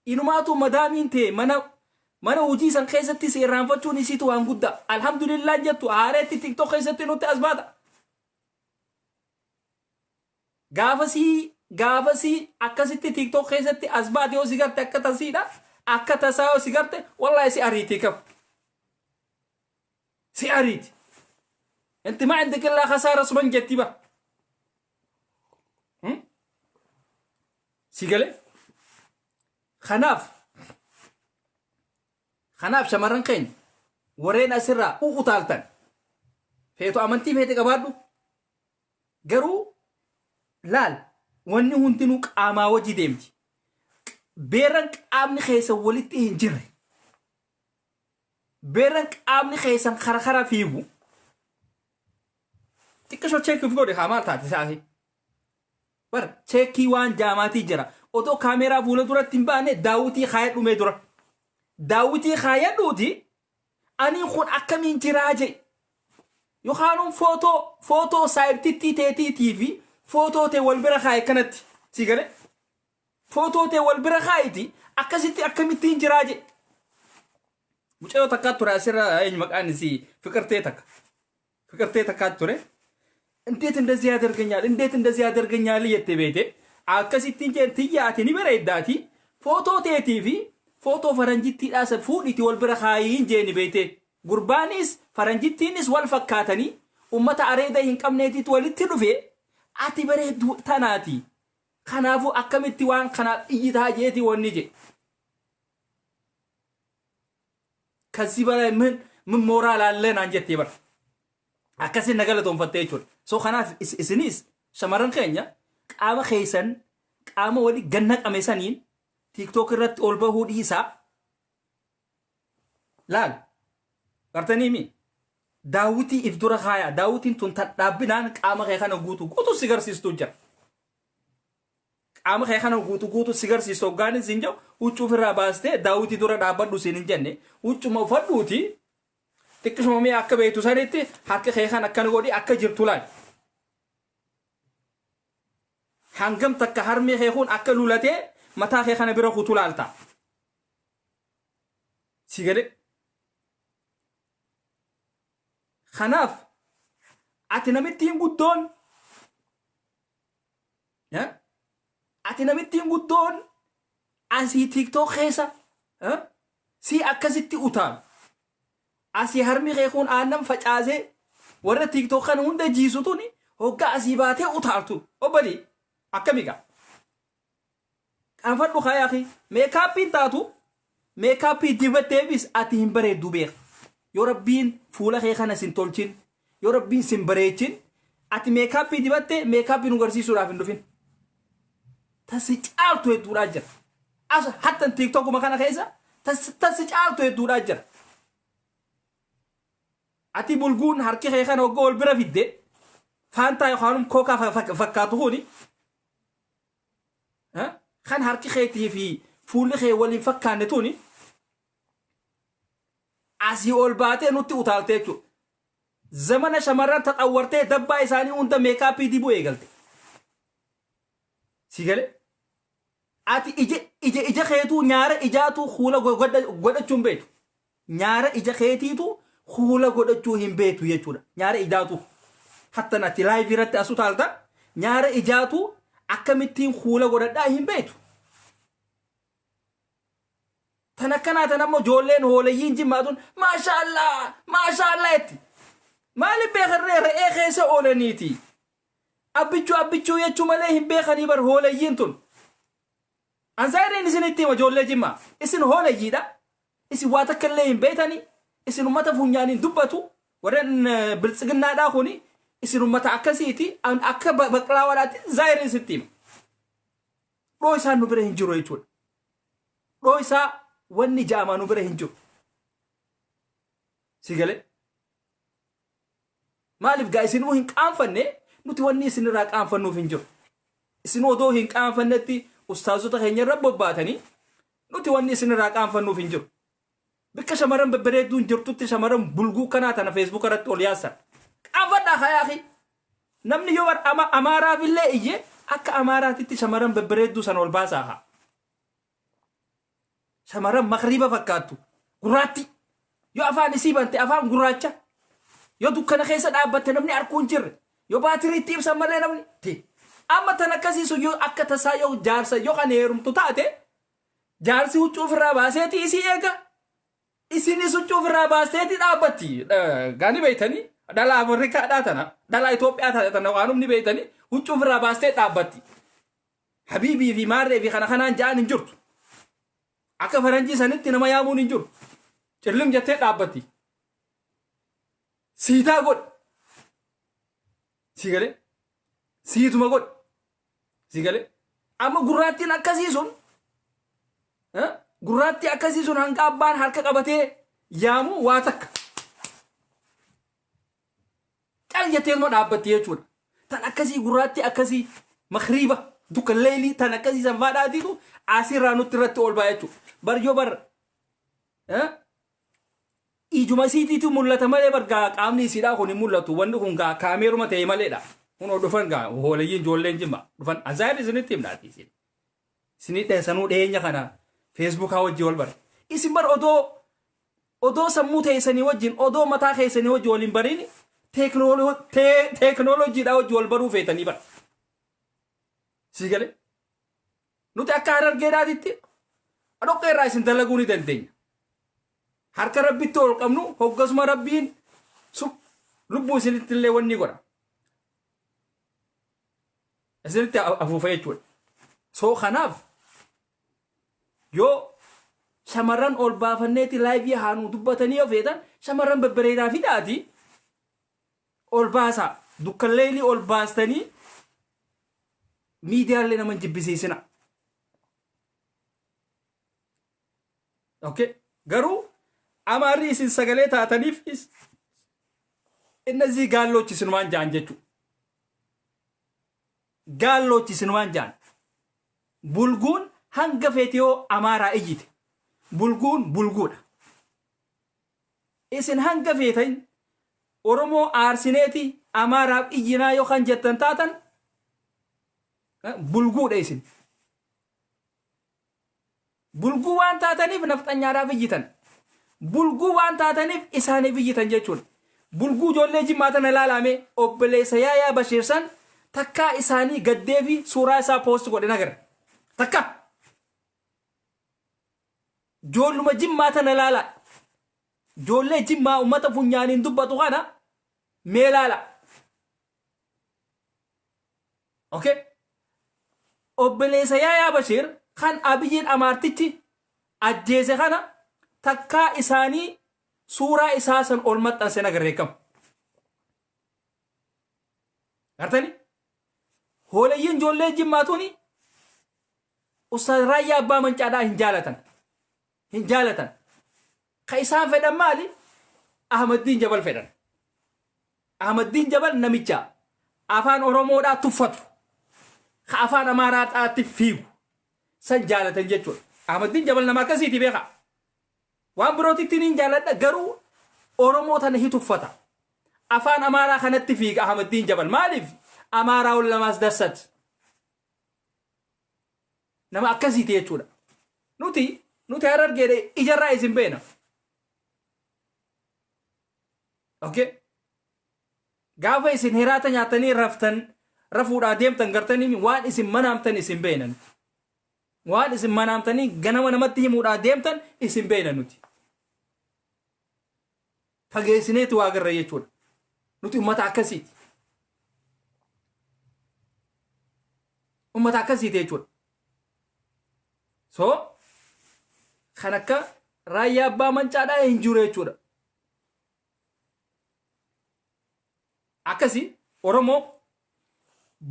Inumaatu madaamiin ta'e mana hojii san keessatti seerraanfachuun isiitu waan guddaa. Alhamdulillah jettu haareetti TikTok keessatti nutti as baata. Gaafasii akkasitti TikTok keessatti as baate yoo sigarte akka tasiidha akka tasaa yoo sigarte wallahi si ariitii qabu. Si ariiti. Inti ma عندك إلا خسارة سبن جتي با. سيقلي خناف شمرن قين ورين أسرع أو قتالتن فيتو أمنتي فيتك أبادو قرو لال واني هنتنوك آما وجي ديمتي بيرنك آمني خيسا وليتي هنجري بيرنك آمني خيسا خرخرا فيهو تكشو تشيكي فيقودي خامال تاتي ساسي بر تشيكي وان جاماتي جرا اوتو كاميرا فولا دورا تنباني داوتي خايت لومي دورا داوتي خايت لوتي أني خون أكمين تراجي يخانون فوتو سايب تي تي في فوتو تي والبرا خاي كانت سيغالي footoo wal bira kaayiti akkasitti akkamittiin jiraaje mucayoo takka ture asirra eenyu maqaan isii ፍቅርቴ takka ture እንዴት እንደዚህ ያደርገኛል እየተቤቴ akkasittiin jeentiyyaati ni bareeddaati footoo teetii fi footoo faranjittiidhaas fuudhiti wal bira kaayiin jeeni beete gurbaanis faranjittiinis wal fakkaatanii ummata areeda hin qabneetitu walitti dhufe ati bareedduu tanaati kanaafuu akkamitti waan kanaaf iyyitaa jeeti wanni je ከዚህ በላይ ምን ሞራል አለን አንጀቴ በር akkasi nagalatoonfattee jechuudha soo kanaaf isinis shamarran keenya qaama keessan qaama wali ganna qame saniin tiktok irratti ol bahuu dhiisaa laal gartanii mi daawwitii if dura kaaya daawwitiin tun tadhaabbinaan qaama kee kana guutu sigarsiistuu jira qaama kee kana guutu sigarsiistu hoggaanin siin jedhu huccuu ofirraa baastee daawwitii dura dhaabbadhu siin hin jenne huccuma uffadhuuti xiqqishuma mee akka beektu sanitti harka kee kan akkana godhi akka jirtu laal hangam takka harmee kee kun akka lulatee mataa kee kana bira kutu laalta si gale kanaaf ati namittiin guddoon asii tiktok keessa si akkasitti utaan asii harmi kee kun aannan facaasee warra tiktok kan hunda jiisutuni hoggaa asii baatee utaaltu obbalii akkamiga qaanfadhu kaayaaki meekaappiin taatu meekaappii dibatteebis ati hin bareeddu beek yoo rabbiin fuula kee kana sin tolchin yoo rabbiin sin bareechin ati meekaappii dibattee meekaappii nu garsiisuudhaaf hin dhufin tasi caaltu hedduudhaa jira asa hattan tiktokuma kana keessa tasi caaltu hedduudhaa jira ati bulguun harki kee kana hoggaa wal bira fidde faantaa yookaan kookaa fakkaatu kuni kan harki keetii fi fuulli kee waliin fakkaanne tuni asii ol baatee nutti utaaltee jechuudha. Zamana shamarran taxawwartee dabbaa isaanii hunda meekaappii dibuu eegalte. Si galee ati ija keetuu nyaara ijaatu fuula godhachuun beetu. Nyaara ija keetiitu fuula godhachuu hin beetu jechuudha. Nyaara ijaatu hatta natti live irratti asu taalta nyaara ijaatu akkamittiin fuula godhadhaa hin beetu. Tanakkana tanammo joolleen hoolayyiin jimmaatun maashaallah etti. Maaliif beekarree re'ee keessa oolaniiti? Abbichuu jechuu malee hin beekanii bar hoolayyiin tun. Ansaariin isinitti hima joollee jimmaa. Isin hoolayyiidha. Isin waa takka illee hin beekanii. Isin ummata funyaaniin dubbatu. Warreen biltsiginnaadhaa kuni isin ummata akkasiiti. Akka baqlaawaadhaatti zaayiriin isitti hima. Dhoo isaan nu bira hin jiru jechuudha. Dhoo isaa wanni jaamaa nu bira hin jiru. Si galee? Maaliif gaa isinuu hin qaanfanne nuti wanni isinirraa qaanfannuuf hin jiru. Isin odoo hin qaanfannetti ustaazota keenya irra bobbaatanii nuti wanni isinirraa qaanfannuuf hin jiru. Bikka shamarran babbareedduun jirtutti shamarran bulguu kanaa tana Facebook irratti ol yaasan. Qaanfadhaa hayaaqi. Namni yoo amaaraaf illee iyyee akka amaaraatitti shamarran babbareedduu sana ol baasaa haa. Shamarran makriba fakkaattu. Gurraatti. Yoo afaan isii bante afaan gurraacha. Yoo dukkana keessa dhaabbatte namni arguu hin jirre. Yoo baatiriitti ibsan malee namni. Amma tan akkasiisu yoo akka tasaa yoo jaarsa yoo kan heerumtu taate jaarsi huccuu ofirraa baaseeti isii eega. Isinis huccuu ofirraa baaseeti dhaabbatti. Gaani beeytanii dhalaa Afrikaadhaa tana dhalaa Itoophiyaa tana waanumni beeytanii huccuu ofirraa baastee dhaabbatti. Habiibii fi maarree fi kana kanaan ja'an hin jirtu. Akka faranjii sanitti nama yaamuun hin jiru. Cillim jettee dhaabbatti. Siitaa godh. Si galee? Siituma godh. Si galee? Amma gurraattiin akkasiisun gurraatti akkasiisun hanga abbaan harka qabatee yaamu waa takka. Cal jetteetuma dhaabbatti jechuudha. Tan akkasii gurraatti akkasii makriiba dukkan leelii tan akkasii sanfaadhaatiitu asirraa nutti irratti ol baa jechuudha. Bar yoo bar ijuma isiitiitu mul'ata malee bargaa qaamni isiidhaa kun hin mul'atu. Wanni kun gaa kaameeruma ta'e maleedha. Kun dhufan gaa hoolayyiin ijoolleen jimma dhufan azaayir isinitti himnaati isin. Isinii dheessanuu dhiyeenya kana feesbuukaa wajji wal bara. Isin bar odoo sammuu teessanii wajjin odoo mataa keessanii wajji waliin bariin teeknooloojiidhaa wajji wal baruu feetanii bara. Si galee? Nuti akka Harargeedhaatitti dhoqqee irraa isin dalaguu ni dandeenya. Harka rabbitti ol qabnu hoggasuma rabbiin lubbuu isinitti illee wanni godha. Isinitti afuufa jechuudha. Soo kanaaf yoo shamarran ol baafanneeti laayivii haanuu dubbatanii yoo feetan shamarran babbareedaa fi dhaati ol baasaa dukkanleelii ol baastanii miidiyaalee nama jibbisiisina. Okay? Garuu amaarri isin sagalee taataniif እነዚህ ጋሎች ስንዋን ጃን ጀቹ ጋሎች ስንዋን ጃን ቡልጉን hangaፌቴዮ አማራ እይት ቡልጉን ቡልጉዳ isin hangaፌተኝ ኦሮሞ አርሲኔቲ አማራ እይና ዮካን ጀተን ታተን ቡልጉዳ isin ቡልጉ ዋን ታተኒፍ ነፍጠኛራ ብይተን ቡልጉ ዋን ታተኒፍ ኢሳኔ ብይተን ጀቹን bulguu ijoollee jimmaatan ilaalame obboleessa Yaayaa Bashiirsan takka isaanii gaddee fi suuraa isaa poost godhe nagar takka ijoolluma jimmaatan ilaala ijoollee jimmaa ummata funyaaniin dubbatu kana mee ilaala. Okay? Obboleessa Yaayaa Bashiir kan Abiyyiin Amaartichi ajjeese kana takka isaanii suuraa isaa san ol maxxanse nagarree kam. Gartani? Hoolayyiin ijoollee jimmaatuuni Ustaaz Raayyaa Abbaa Mancaadhaa hin jaalatan. Hin jaalatan. Ka isaan fedhan maali? Ahmaddiin Jabal fedhan. Ahmaddiin Jabal namicha afaan Oromoodhaa tuffatu. Ka afaan Amaaraadhaatti fiigu. San jaalatan jechuudha. Ahmaddiin Jabal nama akkasiiti beekaa. waan birootitti nin jaaladha garuu Oromoo tana hituffata afaan Amaaraa kanatti fiiga Ahmaddiin Jabal maaliif Amaaraa wal lamaas darsat nama akkasiiti jechuudha. Nuti Harargeedhe ijarraa isin beena. Okay? Gaafa isin hiraata nyaatanii raftan rafuudhaa deemtan gartanii waan isin manaamtan isin beenan. Waan isin manaamtanii ganama namatti himuudhaa deemtan isin beena nuti. Fageessineeti waa agarra jechuudha. Nuti ummata akkasiiti. Ummata akkasiiti jechuudha. So kan akka Raayyaa Abbaa Mancaadhaa hin jiru jechuudha. Akkasi Oromoo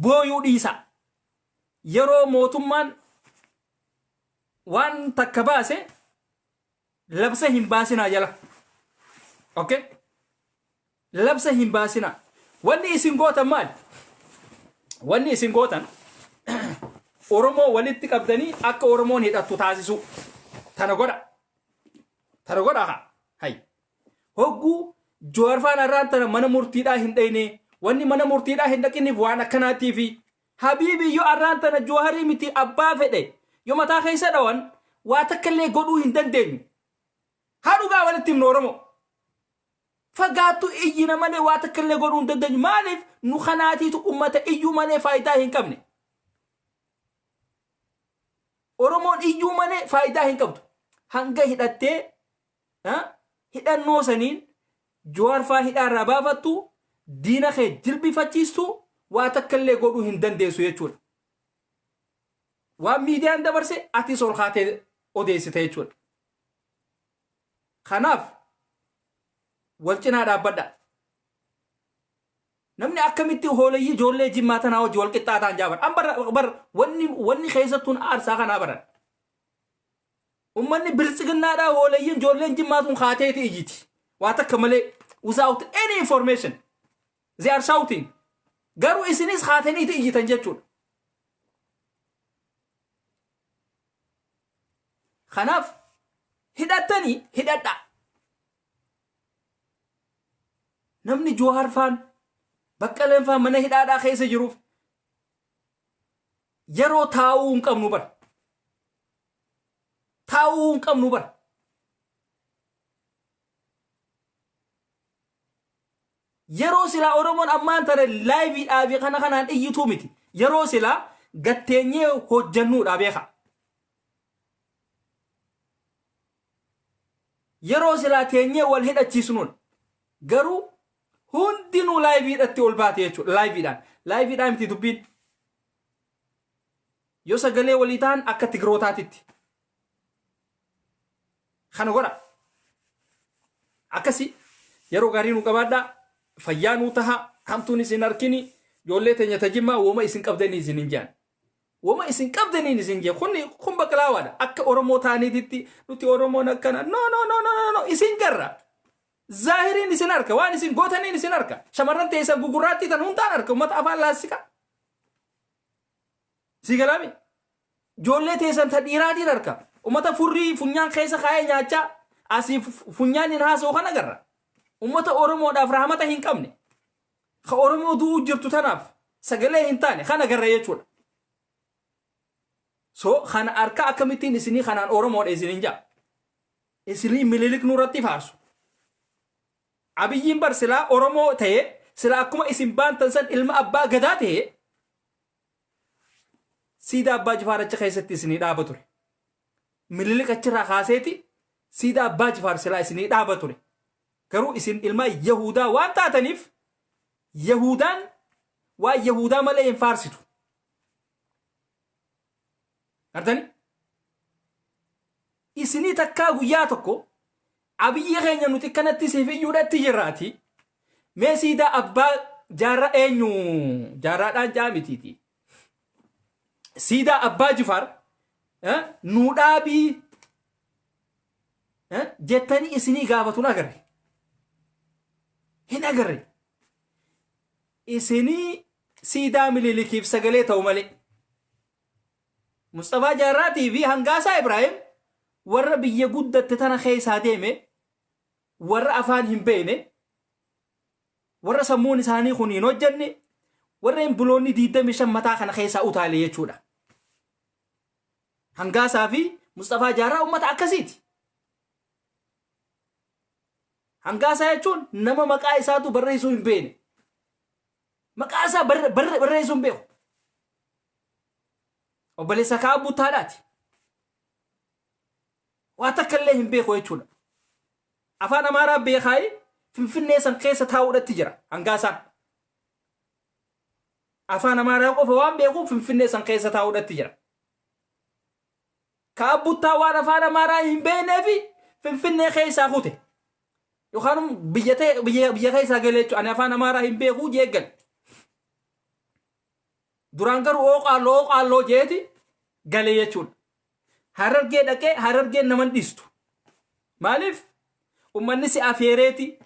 booyuu dhiisa. Yeroo mootummaan waan takka baase labsa hin baasinaa jala. Okay? Labsa hin baasina. Wanni isin gootan maali? Wanni isin gootan Oromoo walitti qabdanii akka Oromoon hidhattu taasisu. Tana godha. Tana godha haa. Hay. Hogguu Jawaarfaan irraan tana mana murtiidhaa hin dhayne wanni mana murtiidhaa hin dhaqiniif waan akkanaatii fi Habiibi yoo irraan tana Jawaarii miti abbaa fedhe yoo mataa keessa dhawan waa takka illee godhuu hin dandeenyu. Haa dhugaa walitti himnu Oromoo. Fagaattu iyyina malee waa takka illee godhuu hin dandeenyu. Maaliif nu kanaatiitu ummata iyyuu malee faayidaa hin qabne. Oromoon iyyuu malee faayidaa hin qabdu. Hanga hidhattee hidhannoo saniin Jawaarfaa hidhaarraa baafattu diina kee jilbifachiistu waa takka illee godhuu hin dandeessu jechuudha. Waan miidiyaan dabarse ati ol kaatee odeessite jechuudha. Kanaaf wal cinaa dhaabbadha. Namni akkamitti hoolayyi ijoollee jimmaa tanaa hojii wal qixxaataan jaaban. An wanni keessattuun aarsaa kanaa baran. Ummanni biltsiginnaadhaa hoolayyiin ijoolleen jimmaa tun kaateeti iyyiti. Waa takka malee without any information. They are shouting. Garuu isinis kaataniiti iyyitan jechuudha. Kanaaf hidhattanii hidhadha. Namni Jawaarfaan Baqqaleenfaan mana hidhaadhaa keessa jiruuf yeroo taa'uu hin qabnu bara. taa'uu qabnu bara. Yeroo silaa Oromoon ammaan tare laayiviidhaa fi kana kanaan iyyituu miti. Yeroo silaa gatteenyee hojjannuudha beeka. Yeroo silaa teenyee wal hidhachiisnuun garuu hundinuu laayiviidhaatti ol baate jechuudha. Laayiviidhaan miti dubbiin. Yoo sagalee walii ta'an akka Tigrootaatitti. Kana godha. Akkasii yeroo gaarii nu qabaadhaa. Fayyaa nuu taha hamtuun isin arkini ijoollee teenya tajimmaa wooma isin qabdanii isin hin jaan. Wooma isin qabdanii isin jaan. Kun baqlaawaadha. Akka Oromoo taaniititti nuti Oromoon akkana no isin garra. Zaahiriin isin arka waan isin gootaniin isin arka. Shamarran teessan gugurraatti tan hundaan arka uummata afaan laassika. Si galaami. Ijoollee teessan ta dhiiraatiin arka. Uummata furrii funyaan keessa kaayee nyaachaa asii funyaan hin haasoo kana garra. Ummata Oromoodhaaf rahmata hin qabne. Ka Oromoo du'uu jirtu tanaaf sagalee hin taane kana garra jechuudha. So kana harka akkamittiin isinii kanaan Oromoodha isin hin jaa. Isinii Minilik nurratti faarsu. Abiyyiin bar silaa Oromoo ta'e silaa akkuma isin baantan san ilma abbaa gadaa ta'e siidaa abbaa Jifaar achi keessatti isinii dhaaba ture. Minilik achirraa kaaseeti siidaa abbaa Jifaar silaa isinii dhaaba ture. Garuu isin ilma Yahudaa waan taataniif Yahudaan waan Yahudaa malee hin faarsitu. Artani? Isinii takkaa guyyaa tokko Abiyyi keenya nuti kanatti siif iyyuudhatti jirraati. Mee siidaa abbaa jaarraa eenyu jaarraadhaan jaamitiiti. Siidaa abbaa Jifaar nuu dhaabii jettanii isinii gaafatuun agarre. Hin agarre. Isinii siidaa Minilikiif sagalee ta'u malee. Mustafaa Jaarraatii fi Hangaasaa Ibraahim warra biyya guddatte tana keessaa deeme warra afaan hin beekne warra sammuun isaanii kun hin hojjenne warra hin buloonni 25 mataa kana keessaa utaale jechuudha. Hangaasaa fi Mustafaa Jaarraa uummata akkasiiti. Hangaasaa jechuun nama maqaa isaatu barreessuu hin beekne. Maqaa isaa barreessuu hin beeku. Obboleessa kaa buttaadhaati. Waa takka illee hin beeku jechuudha. Afaan Amaaraa beekaayi Finfinnee san keessa taa'uudhatti jira Hangaasaan. Afaan Amaaraa qofa waan beekuuf Finfinnee san keessa taa'uudhatti jira. Kaa buttaa waan afaan Amaaraa hin beekneefi Finfinnee keessaa kute. Yookaan biyya keessaa galee jechuudha. Ani afaan Amaaraa hin beekuu jeeggan. Duraan garuu ooqaalloo jeeti galee jechuudha. Harargee dhaqee harargeen naman dhiistu. Maaliif? Uummanni si afeereeti,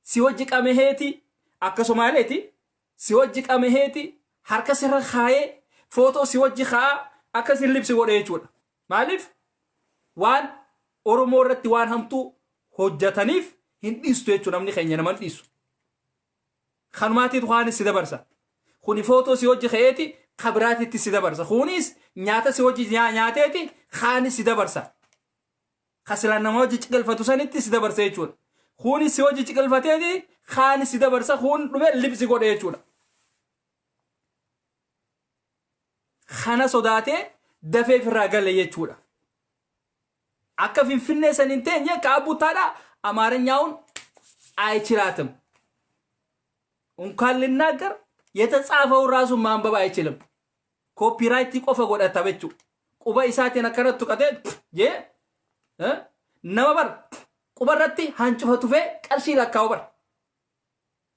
si hojii qameheeti, akka Somaaleeti, si hojii qameheeti, harka sirra kaayee, footoo si hojii kaa'aa akka si libsi godhe jechuudha. Maaliif? Waan Oromoo irratti waan hamtuu hojjetaniif hin dhiistu jechuudha namni keenya naman dhiisu. Kanumaatiitu waan si dabarsa. Kuni footoo si hojii kaa'eeti, kabiraatitti si dabarsa. Kunis nyaata si hojii nyaateeti, kaanis si dabarsa. Kasilaan nama hojii ciqilfatu sanitti si dabarsa jechuudha. Kunis si hojii ciqilfateeti, kaanis si dabarsa. Kun dhume libsi godhe jechuudha. Kana sodaatee dafee firraa gale jechuudha. Akka Finfinnee saniin teenye kaabuttaadha አማርኛውን አይችላትም እንኳን ልናገር የተጻፈው ራሱ ማንበብ አይችልም ኮፒራይት ይቆፈ ጎዳታ በቹ ቁባ ኢሳቴን አከረቱ ቀተ የ ነመበር ቁበረቲ ሃንጭፈቱ ፈ ቀርሺ ለካው በር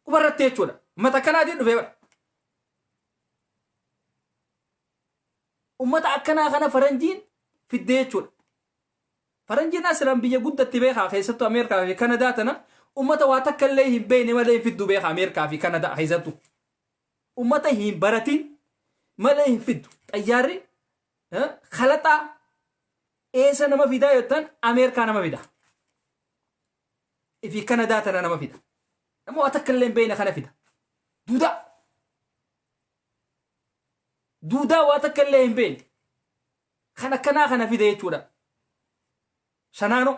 ቁበረቲ የቹላ መተከናዲ ዱፈ በር ኡመት አከና ከነ ፈረንጂን ፍዴ የቹላ فرنجنا سلام بيجا قدت بيخا خيساتو أمريكا في كندا تنا أمتا واتكل ليه بين ما ليه فيدو بيخا أمريكا في كندا خيساتو أمتا هين براتين ما ليه فيدو أياري خلطة إيسا نما فيدا يوتن أمريكا نما فيدا في كندا تنا نما فيدا نما واتكل ليه بين خنا فيدا دودا واتكل ليه بين خنا كنا فيدا يتودا shanaano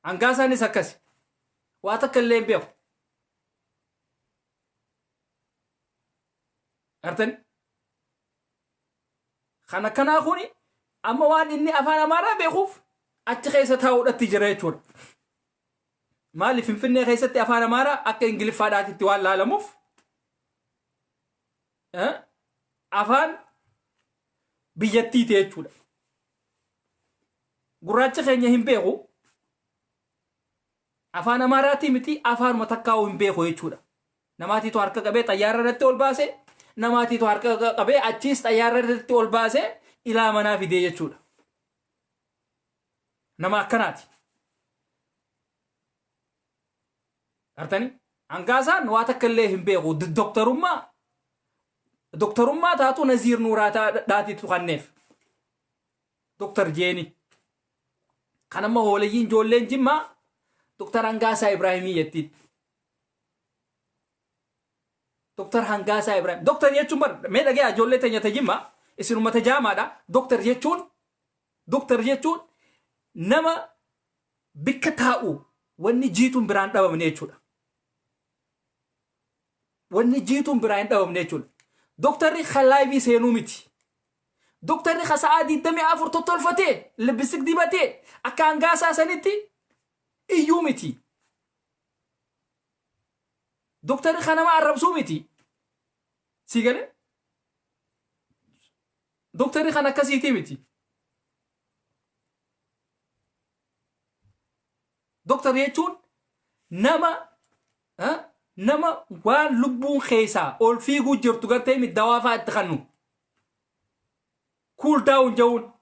hangaasaanis akkasi waa takka illee hin beeku artani kan akkanaa kuni amma waan inni afaan amaaraa beekuuf achi keessa taa'uudhatti jira jechuudha. Maaliif Finfinnee keessatti afaan amaaraa akka ingiliffaadhaatitti waan laalamuuf afaan biyyattiiti jechuudha. Gurraacha keenya hin beeku afaan amaaraatii miti afaanuma takkaa'uu hin beeku jechuudha. Namaatiitu harka qabee xayyaara irratti ol baase namaatiitu harka qabee achiis xayyaara irratti ol baase ilaa manaa fidee jechuudha. Nama akkanaati. Artani hangaasaan waa takka illee hin beeku doktorummaa taatu Naziir Nuuraataa dhaatiitu kanneef doktor jeeni kan amma hoolayyiin ijoolleen Jimmaa doktor Hangaasaa Ibraahimii jettiin. Doktor Hangaasaa Ibraahim doktor jechuun bar mee dhagee ijoollee teenya ta Jimmaa isin ummata jaamaadha. Doktor jechuun nama bikka taa'u wanni jiituun biraan dhabamne jechuudha. Wanni jiituun biraan dhabamne jechuudha. Doktorri khalaaybii seenuu miti. Doktorri khasaa 24 tottolfatee libbisik dibatee akka hangaasaa sanitti iyyuu miti. Doktorri kanama arrabsuu miti. Sigale? Doktorri kan akkasiitii miti. Doktor jechuun nama waan lubbuun keessaa ol fiiguu jirtu gartee middawaa fa'aa itti kannu. Cool down jawun.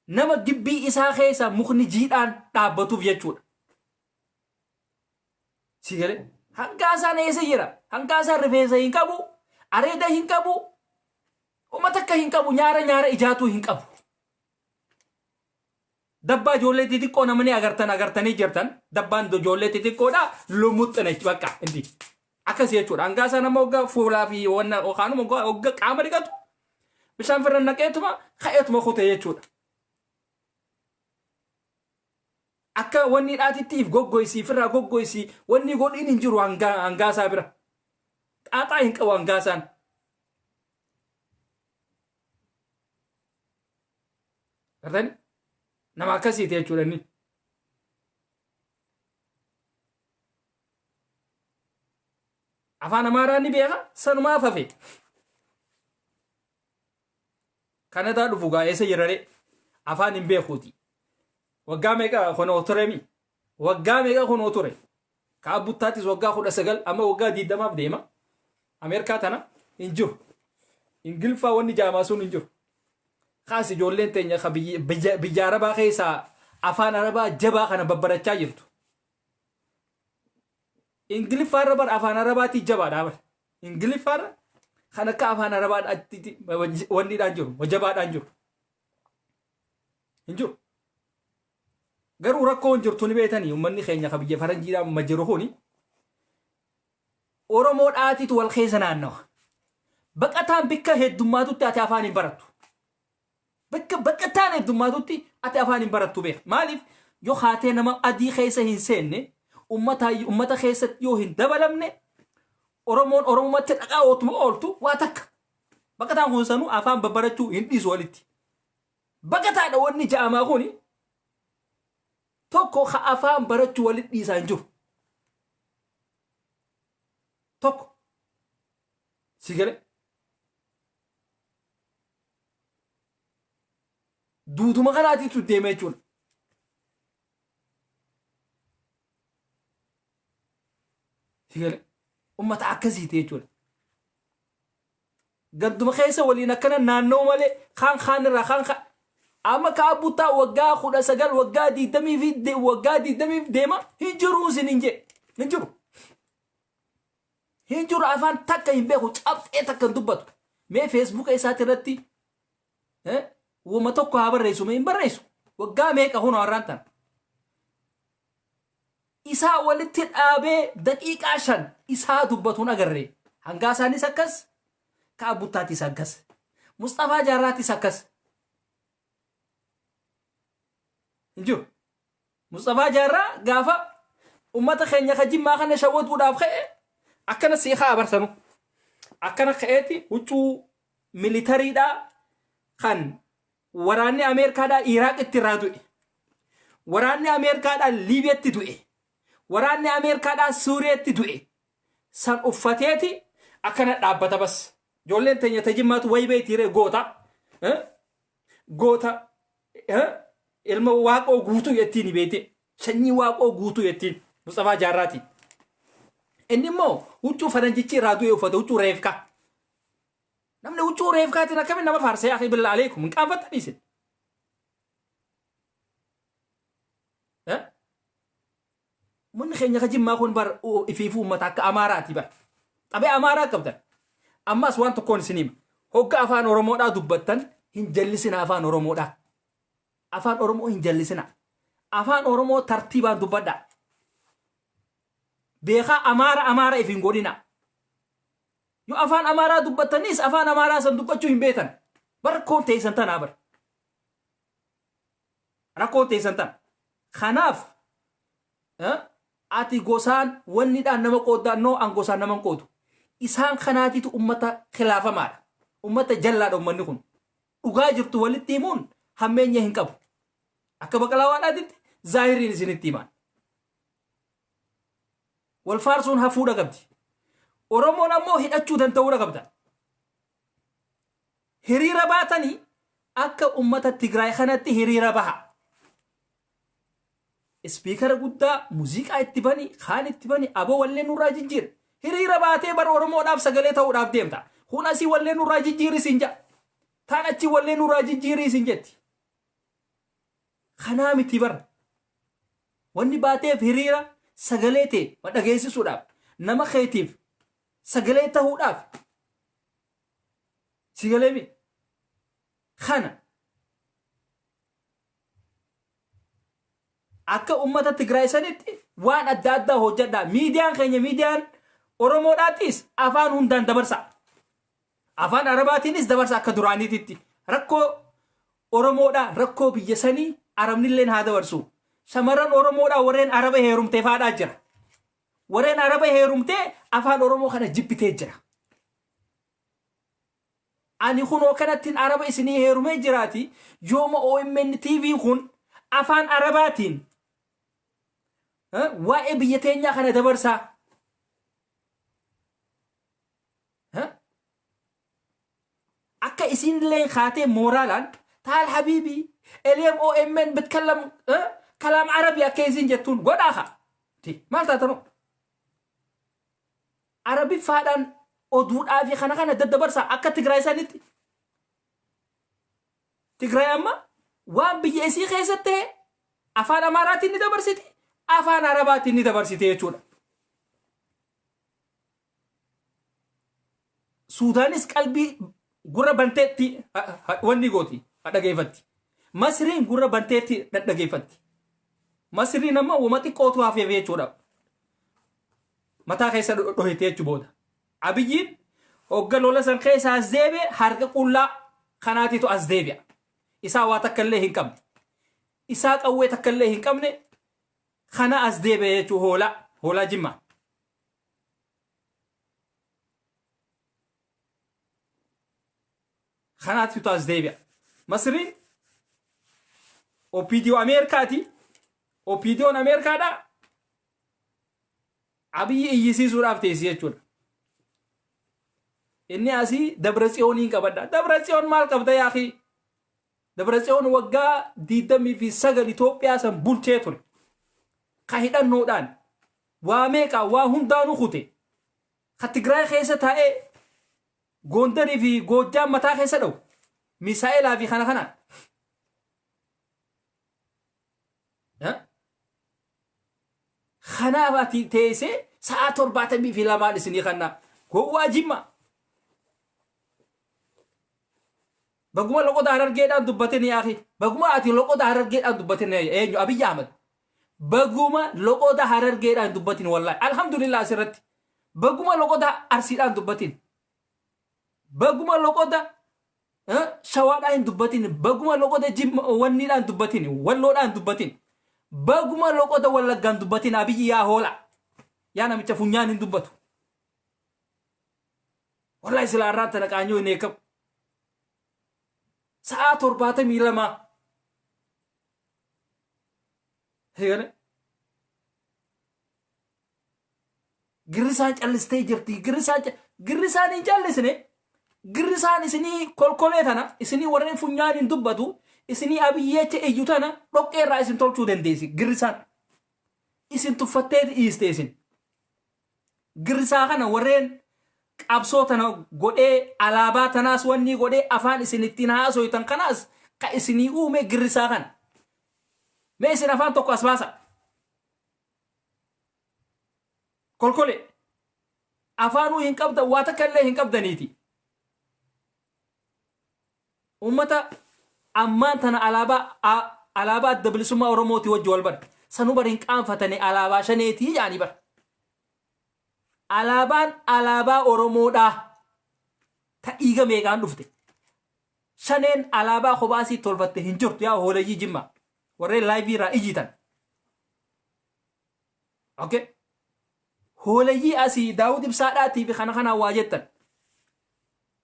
Nama gibbii isaa keessa mukni jiidhaan dhaabbatuuf jechuudha. Sigale? Hangaasaan eessa jira? Hangaasaan rifeensa hin qabu, areeda hin qabu, uummata akka hin qabu, nyaara ijaatuu hin qabu. Dabbaa ijoollee xixiqqoo namni agartanii jirtan dabbaan ijoollee xixiqqoodha lumuxxina bakka indi akkasii jechuudha. Hangaasaa nama waggaa fuulaa fi waggaa qaama dhiqatu bishaan firra naqeetuma ka'eetuma kute jechuudha. Akka wanni dhaatittiif goggoysii firraa goggoysii wanni godhiin hin jiru hangaasaa bira. Xaaxaa hin qabu hangaasaan. Gartani? Nama akkasiiti jechuudha inni. Afaan amaaraa ni beeka sanumaa fafe. Kanadaa dhufu gaa eessa jirare afaan hin beekuuti. Waggaa meeqa kunoo turemi? Waggaa meeqa kunoo ture? Ka abbuttaatis waggaa 19 amma waggaa 20 deema. Ameerikaa tana hin jiru. Ingiliffaa wanni jaamaa sun hin jiru. Kaas ijoolleen teenya biyya Arabaa keessaa afaan Arabaa jabaa kana babbarachaa jirtu. Ingiliffaarra bar afaan Arabaatii jabaadha bar. Ingiliffaarra kan akka afaan Arabaadhaatti wanniidhaan jiru, jabaadhaan jiru. Hin jiru. Garuu rakkoo hin jirtu ni beetanii uummanni keenya ka biyya faranjiidhaan majiru kuni Oromoodhaatiitu wal keessa naannawa. Baqataan bikka heddummaatutti ati afaan hin barattu. Baqataan heddummaatutti ati afaan hin barattu beek. Maaliif yoo haatee nama adii keessa hin seenne ummata keessatti yoo hin dabalamne Oromoon Oromumatti dhaqaa ootuma ooltu waa takka. Baqataan kun sanuu afaan babbarachuu hin dhiisu walitti. Baqataadha wanni ja'amaa kuni tokko ka afaan barachuu walitti dhiisaa hin jiru. Tokko. Sigale. Duutuma kanaatiitu deemee jechuudha. Sigale. Ummata akkasiiti jechuudha. Gadduma keessa waliin akkana naannoo malee kaan irraa amma kaabuttaa waggaa 19 waggaa 20 fi waggaa 20 deema hin jiru isin hin jee. Hin jiru. Hin jiru afaan takka hin beeku cabxee takka hin dubbatu. Mee Facebook isaati irratti wama tokko haa barreessu mee hin barreessu. Waggaa meeqa hunoo har'aan tan. isaa walitti dhaabee daqiiqaa 5 isaa dubbatuun agarree hangaasaanis akkas ka abuttaatis akkas Mustafaa Jaarraatis akkas injiru Mustafaa Jaarraa gaafa ummata keenya ka Jimmaa kana shawwaduudhaaf ka'e akkana seekaa abarsanu akkana ka'eeti huccuu militariidhaa kan waraanni Ameerikaadhaa Iraaqitti irraa du'e waraanni Ameerikaadhaa Liibiyaatti du'e waraanni Ameerikaadhaa Suuriyaatti du'e san uffateeti akkana dhaabbata bas ijoolleen teenya tajimmaatu waybeetiire goota ilma waaqoo guutuu yettiin beete sanyii waaqoo guutuu yettiin Mustafaa Jaarraati inni immoo huccuu faranjichi irraa du'e uffate huccuu reefkaa namni huccuu reefkaatiin akkamiin nama faarsee akhi billaa aleekum hin qaanfattaniisin munni keenya ka Jimmaa kun bar ifiifuu ummata akka Amaaraati bar xabee Amaaraa qabdan ammas waan tokkoon isinima hogga afaan Oromoodhaa dubbattan hin jallisina afaan Oromoodhaa afaan Oromoo hin jallisina afaan Oromoo tartiibaan dubbadhaa beekaa Amaara ifin godhina yoo afaan Amaaraa dubbattanis afaan Amaaraa san dubbachuu hin beetan bar rakkoon teessan tanaa bar rakkoon teessan tan kanaaf ati gosaan wannidhaan nama qooddannoo an gosaan naman qoodu isaan kanaatitu ummata khilaafamaadha ummata jallaadha ummanni kun dhugaa jirtu walitti himuun hammeenya hin qabu akka Baqalaawaadhaatitti zaahiriin isinitti himaan wal faarsuun hafuudha qabdi Oromoon ammoo hidhachuu danda'uudha qabda hiriira baatanii akka ummata Tigraay kanatti hiriira baha speaker guddaa muuziqaa itti bani kaan itti bani aboo wallee nurraa jijjiir hiriira baatee bar Oromoodhaaf sagalee ta'uudhaaf deemta kun asii wallee nurraa jijjiiri sin jedha taan achi wallee nurraa jijjiiri sin jetti kanaa miti bar wanni baateef hiriira sagalee ta'e dhageessisuudhaaf nama keetiif sagalee ta'uudhaaf sagalee mi kana akka ummata Tigraay sanitti waan adda addaa hojjedhaa miidiyaan keenya miidiyaan Oromoodhaatis afaan hundaan dabarsa afaan Arabaatiinis dabarsa akka duraaniititti rakkoo Oromoodhaa rakkoo biyya sanii Arabnilleen haa dabarsu shamarran Oromoodhaa warreen Araba heerumtee faadhaa jira warreen Araba heerumtee afaan Oromoo kana jibbitee jira ani kunoo kanattiin Araba isinii heerumee jiraati yooma OMN TV kun afaan Arabaatiin waa'ee biyya teenyaa kana dabarsaa akka isinillee kaatee mooraalaan taal habiibii elem OMN bitkallam kalaam Arabi akka isin jettuun godhaaha maal taatanu Arabi faadhaan oduudhaa fi kana daddabarsaa akka Tigraay sanitti Tigraay amma waan biyya isii keessatti afaan Amaaraatiin ni dabarsiti afaan Arabaatiin ni dabarsite jechuudha Suudaanis qalbii gurra banteetti wanni gooti dhageeffatti Masriin gurra banteetti dhageeffatti Masriin amma wama xiqqootu hafeef jechuudha mataa keessa dhohite jechuu booda Abiyyiin hogga lola san keessa as deebi'e harka qullaa kanaatitu as deebi'a isaa waa takka illee hin qabne isaa qawwee takka illee hin qabne kana as deebi'e jechuu hoolaa Jimmaa kanaatitu as deebi'a Masriin OPDO Ameerikaati OPDO'n Ameerikaadhaa Abiyyi iyyisiisuudhaaf teessi jechuudha inni asii Dabratsiyooniin qabadha Dabratsiyoon maal qabda yaaqii Dabratsiyoon waggaa 29 Itoophiyaa san bulchee ture ka hidhannoodhaan waa meeqa waa hundaanuu kute ka Tigraay keessa taa'ee Gondarii fi Goojjaan mataa keessa dhawu Misaa'elaa fi kana kanaan kanaaf ati teessee sa'a 72 isinii kannaa gowwaa Jimmaa baguma loqoda Harargeedhaan dubbatin yaaqi baguma ati loqoda Harargeedhaan dubbatin eenyu Abiyyi Ahmad baguma loqoda harargeedhaan dubbatin wallahi alhamdulillah asirratti baguma loqoda arsiidhaan dubbatin baguma loqoda shawaadhaan dubbatin baguma loqoda wanniidhaan dubbatin walloodhaan dubbatin baguma loqoda wallaggaan dubbatin abiyyi yaa hoola yaa namicha funyaan hin dubbatu wallahi sila arraata naqaanyoo hin eekamu sa'a 72 heegale girrisaan callistee jirti girrisaan hin callisne girrisaan isinii kolkolee tana isinii warreen funyaan hin dubbatu isinii abiyyeecha iyyu tana dhoqqeerraa isin tolchuu dandeessi girrisaan isin tuffattee dhiiste isin girrisaa kana warreen qabsoo tana godhee alaabaa tanaas wanni godhee afaan isin ittiin haasoytan kanaas ka isinii uume girrisaa kana mee isin afaan tokko as baasa kolkole afaanuu hin qabda waa takka illee hin qabdaniiti ummata ammaan tana alaabaa adda bilisummaa oromooti wajji wal bar sanu bar hin qaanfatane alaabaa shaneetii jaanii bar alaabaan alaabaa oromoodhaa ta dhiiga meeqaan dhufte shaneen alaabaa kophaasii tolfatte hin jirtu yaa hooleyyii jimma warreen laayivii irraa ijitan okay hooleyyii asii daawud ibsaadhaatii fi kana waa jettan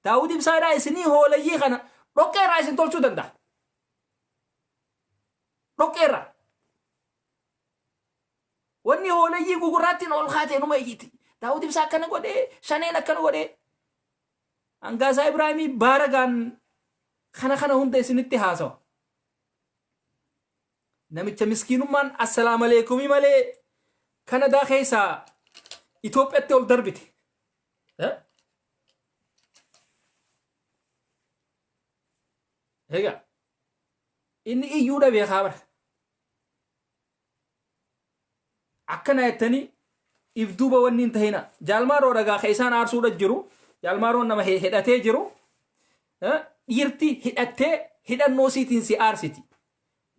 daawud ibsaadhaa isinii hooleyyii kana dhoqqeerraa isin tolchuu danda'a dhoqqeerraa wanni hooleyyii gugurraattiin ol kaatee numa iyyiti daawud ibsaa akkana godhee shaneen akkana godhee hangaasaa ibraahimii baaragaan kana hunda isinitti haasawa namicha miskiinummaan assalaamu alaykumii malee kanadaa keessaa Itoophiyaatti ol darbite egaa inni iyyuu dhabee kaabara akkana jettanii if duuba wanni hin tahina jaalmaaroo dhagaa keessaan aarsuudha jiru jaalmaaroon nama hidhatee jiru dhiirti hidhattee hidhannoo siitiin si aarsiti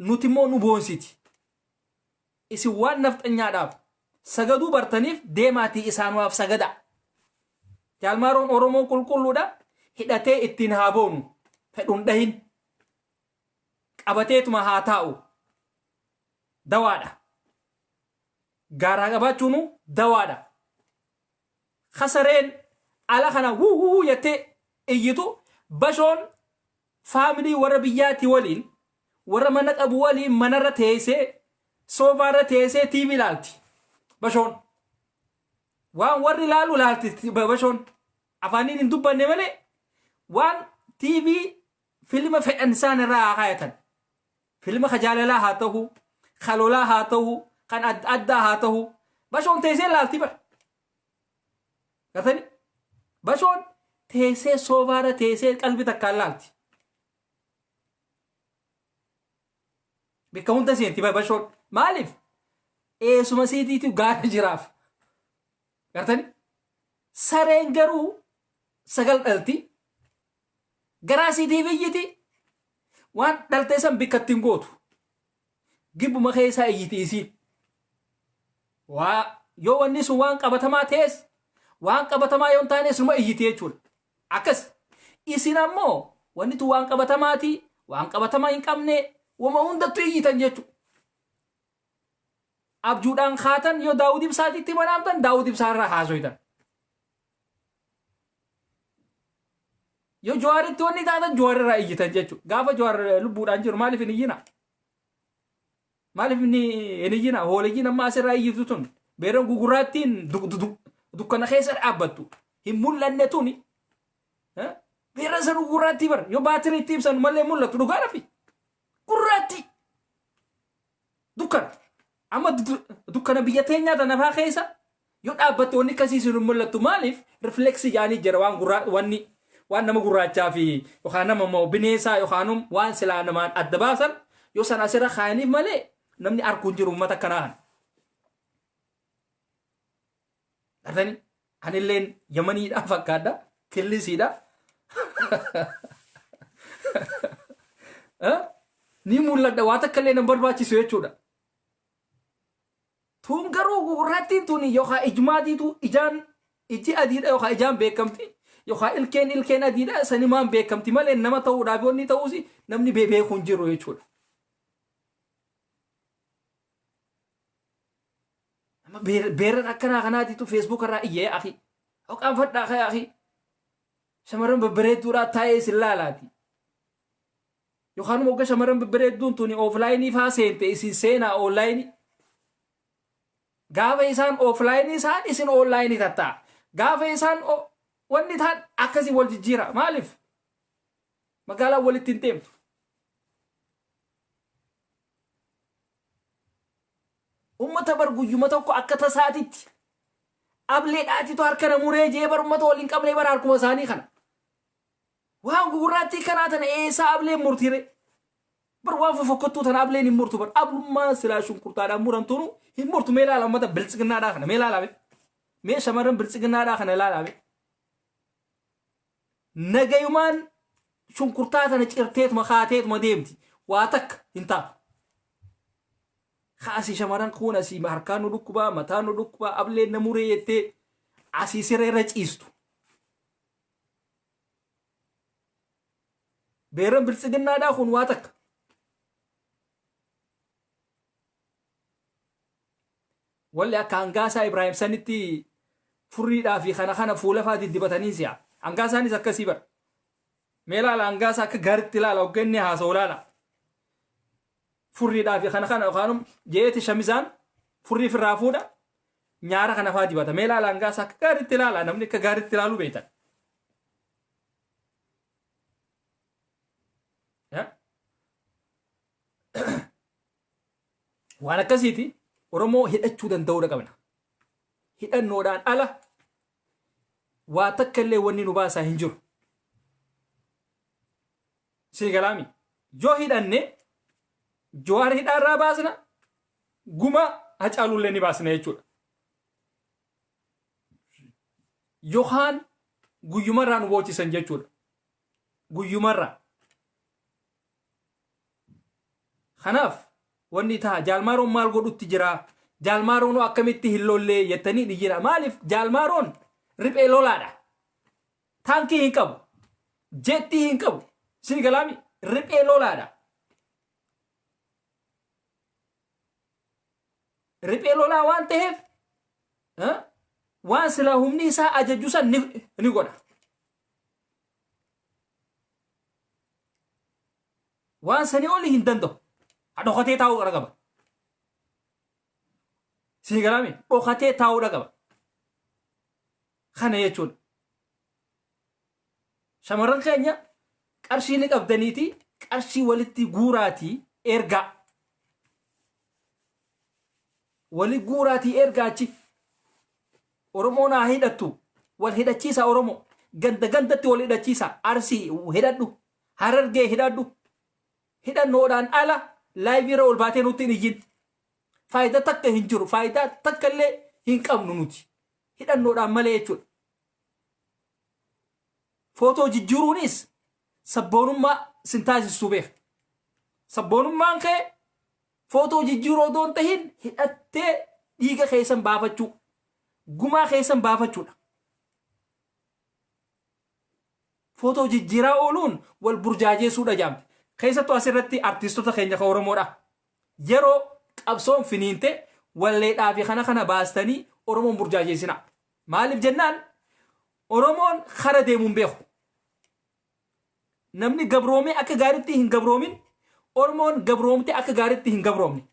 nuti immoo nu boonsiti isin waan nafxanyaadhaaf sagaduu bartaniif deemaatii isaanuwaaf sagada jaalmaaroon oromoo qulqulluudha hidhatee ittiin haa boonu fedhuun dhahin qabateetuma haa taa'u dawaadha gaaraa qabaachuunu dawaadha khasareen ala kana wuu jettee iyyitu bashoon faamilii warra biyyaatti waliin warra mana qabu waliin manarra teessee soofaarra teessee tiivi ilaalti bashoon waan warri ilaalu ilaalti bashoon afaaniin hin dubbanne malee waan tiivi filma fedhan isaan irraa haa kaayatan filma kajaalalaa haa ta'u kalolaa haa ta'u kan addaa haa ta'u bashoon teessee ilaalti bar gatani bashoon teessee soofaarra teessee qalbii takkaan ilaalti bikka hunda seenti bashoon maaliif eesuma siitiitu gaara jiraaf gartani sareen garuu sagal dhalti garaa siitiif iyyiti waan dhaltee san bikkatti hin gootu gibbuma keessaa iyyiti isiin yoo wanni sun waan qabatamaa ta'es waan qabatamaa yoo hin taane sunuma iyyiti jechuudha akkas isin ammoo wanni tu waan qabatamaati waan qabatamaa hin qabne wama hundattu iyyitan jechuudha abjuudhaan kaatan yoo daawud ibsaatitti manaamtan daawud ibsaarraa haasoytan yoo jawaaritti wanni taatan jawaarrirraa iyyitan jechuudha gaafa jawaar lubbuudhaan jiru maaliif hin iyyina maaliif hin iyyina hooleeyyiin amma asirraa iyyitu tun beeran gugurraattiin dukkana keessa dhaabbattu hin mul'anne tuni beeran san gugurraattii bar yoo baatiriitti ibsan malee mul'attu dhugaa dhafi gurraatti dukkana amma dukkana biyya teenyaa tanafaa keessa yoo dhaabbatte wanni akkasiisu hin mul'attu maaliif rifleksii jaanii jira waan nama gurraachaa fi yookaan nama bineensaa yookaan waan silaa namaan adda baasan yoo san asirra kaayaniif malee namni arguun jiru uummata akkanaa kan anilleen yamaniidhaan fakkaadha killisiidha ni mul'adha waa takka illee nan barbaachisu jechuudha tun garuu gurraattiin tun yookaan ijmaatiitu ijaan iji adiidha yookaan ijaan beekamti yookaan ilkeen adiidha sanimaan beekamti malee nama ta'uudhaaf yoonni ta'uusi namni beeku hin jiru jechuudha. Beeran akkanaa kanaatiitu feesbuuk irraa iyyee akhi yookaan fadhaa kee akhi shamarran babbareedduudhaa taa'ee sin laalaati. Yookaan mogga shamarran babbareedduun tuni ooflaayinii faa seente isin seenaa oonlaayinii. Gaafa isaan ooflaayinii isaan isin oonlaayinii tatta'a. Gaafa isaan wanni ta'an akkasii wal jijjiira. Maaliif? Magaalaan walitti hin deemtu. Ummata bar guyyuma tokko akka tasaatitti ableedhaatitu harkana muree jee bar ummata waliin qablee bar harkuma isaanii kana. Waan gurraattii kanaa tana eessaa ableen murtiire? Bar waan fofokkottuu tana ableen hin murtu bar ablummaa silaa shunkurtaadhaan muramtuunu hin murtu mee ilaala ummata bilchiginnaadhaa kana mee ilaalaame? Mee shamarran bilchiginnaadhaa kana ilaalaame? Nagayumaan shunkurtaa tana cirteetuma kaateetuma deemti waa takka hin taatu. Kaasii shamarran kun asii harkaan nu dhukkubaa mataan nu dhukkubaa ableen na muree jettee asii siree irra ciistu. Beeran bilchiginnaadhaa kun waa takka. Walli akka hangaasaa Ibraahim sanitti furriidhaa fi kana fuula faati dibatanii si'a. Hangaasaanis akkasii bara. Mee ilaala hangaasaa akka gaaritti ilaala hogganni haasa'u ilaala. Furriidhaa fi kana yookaan jeeti shamizaan furrii firraa fuudha nyaara kana faa dibata. Mee ilaala hangaasaa akka gaaritti ilaala namni akka gaaritti ilaaluu beektan. Waan akkasiiti Oromoo hidhachuu danda'uudha qabna. Hidhannoodhaan ala waa takka illee wanni nu baasaa hin jiru. Sigalaami yoo hidhanne Jawaar hidhaarraa baasna guma Hacaaluullee ni baasna jechuudha. Yookaan guyyumarraa nu boochisan jechuudha. Guyyumarraa. Kanaaf wanni ta'a jaalmaaroon maal godhutti jira? Jaalmaaroon akkamitti hin lollee jettanii ni jira. Maaliif jaalmaaroon riphee lolaadha. Taankii hin qabu. Jettii hin qabu. Sigalaami riphee lolaadha. Riphee lolaa waan ta'eef waan sila humni isaa ajaju san ni godha. Waan sanii oli hin danda'u. Dhokatee taa'uu qaba. Sigalaami dhokatee taa'uu qaba. Kana jechuudha. Shamarran keenya qarshii ni qabdaniiti qarshii walitti guuraatii ergaa. Wali guuraatii ergaachi. Oromoon haa hidhattu. Wal hidhachiisa Oromoo. Gandatti wal hidhachiisa. Arsii hidhadhu. Harargee hidhadhu. Hidhannoodhaan ala laayiviirra ol baatee nutti hin ijjiin. Faayidaa takka hin jiru. Faayidaa takka illee hin qabnu nuti. Hidhannoodhaan malee jechuudha. Footoo jijjiiruunis sabboonummaa sin taasisuu beeka. Sabboonummaan kee footoo jijjiiruu odoo hin tahin hidhattee dhiiga keessan baafachuu. Gumaa keessan baafachuudha. Footoo jijjiiraa ooluun wal burjaajeessuudha jaamte. Keessattuu asirratti artiistota keenya kan Oromoodha. Yeroo qabsoon finiinte walleedhaa fi kana baastanii Oromoon burjaajeessina. Maaliif jennaan Oromoon kara deemuun beeku. Namni gabroomee akka gaariitti hin gabroomin. Oromoon gabroomte akka gaariitti hin gabroomne.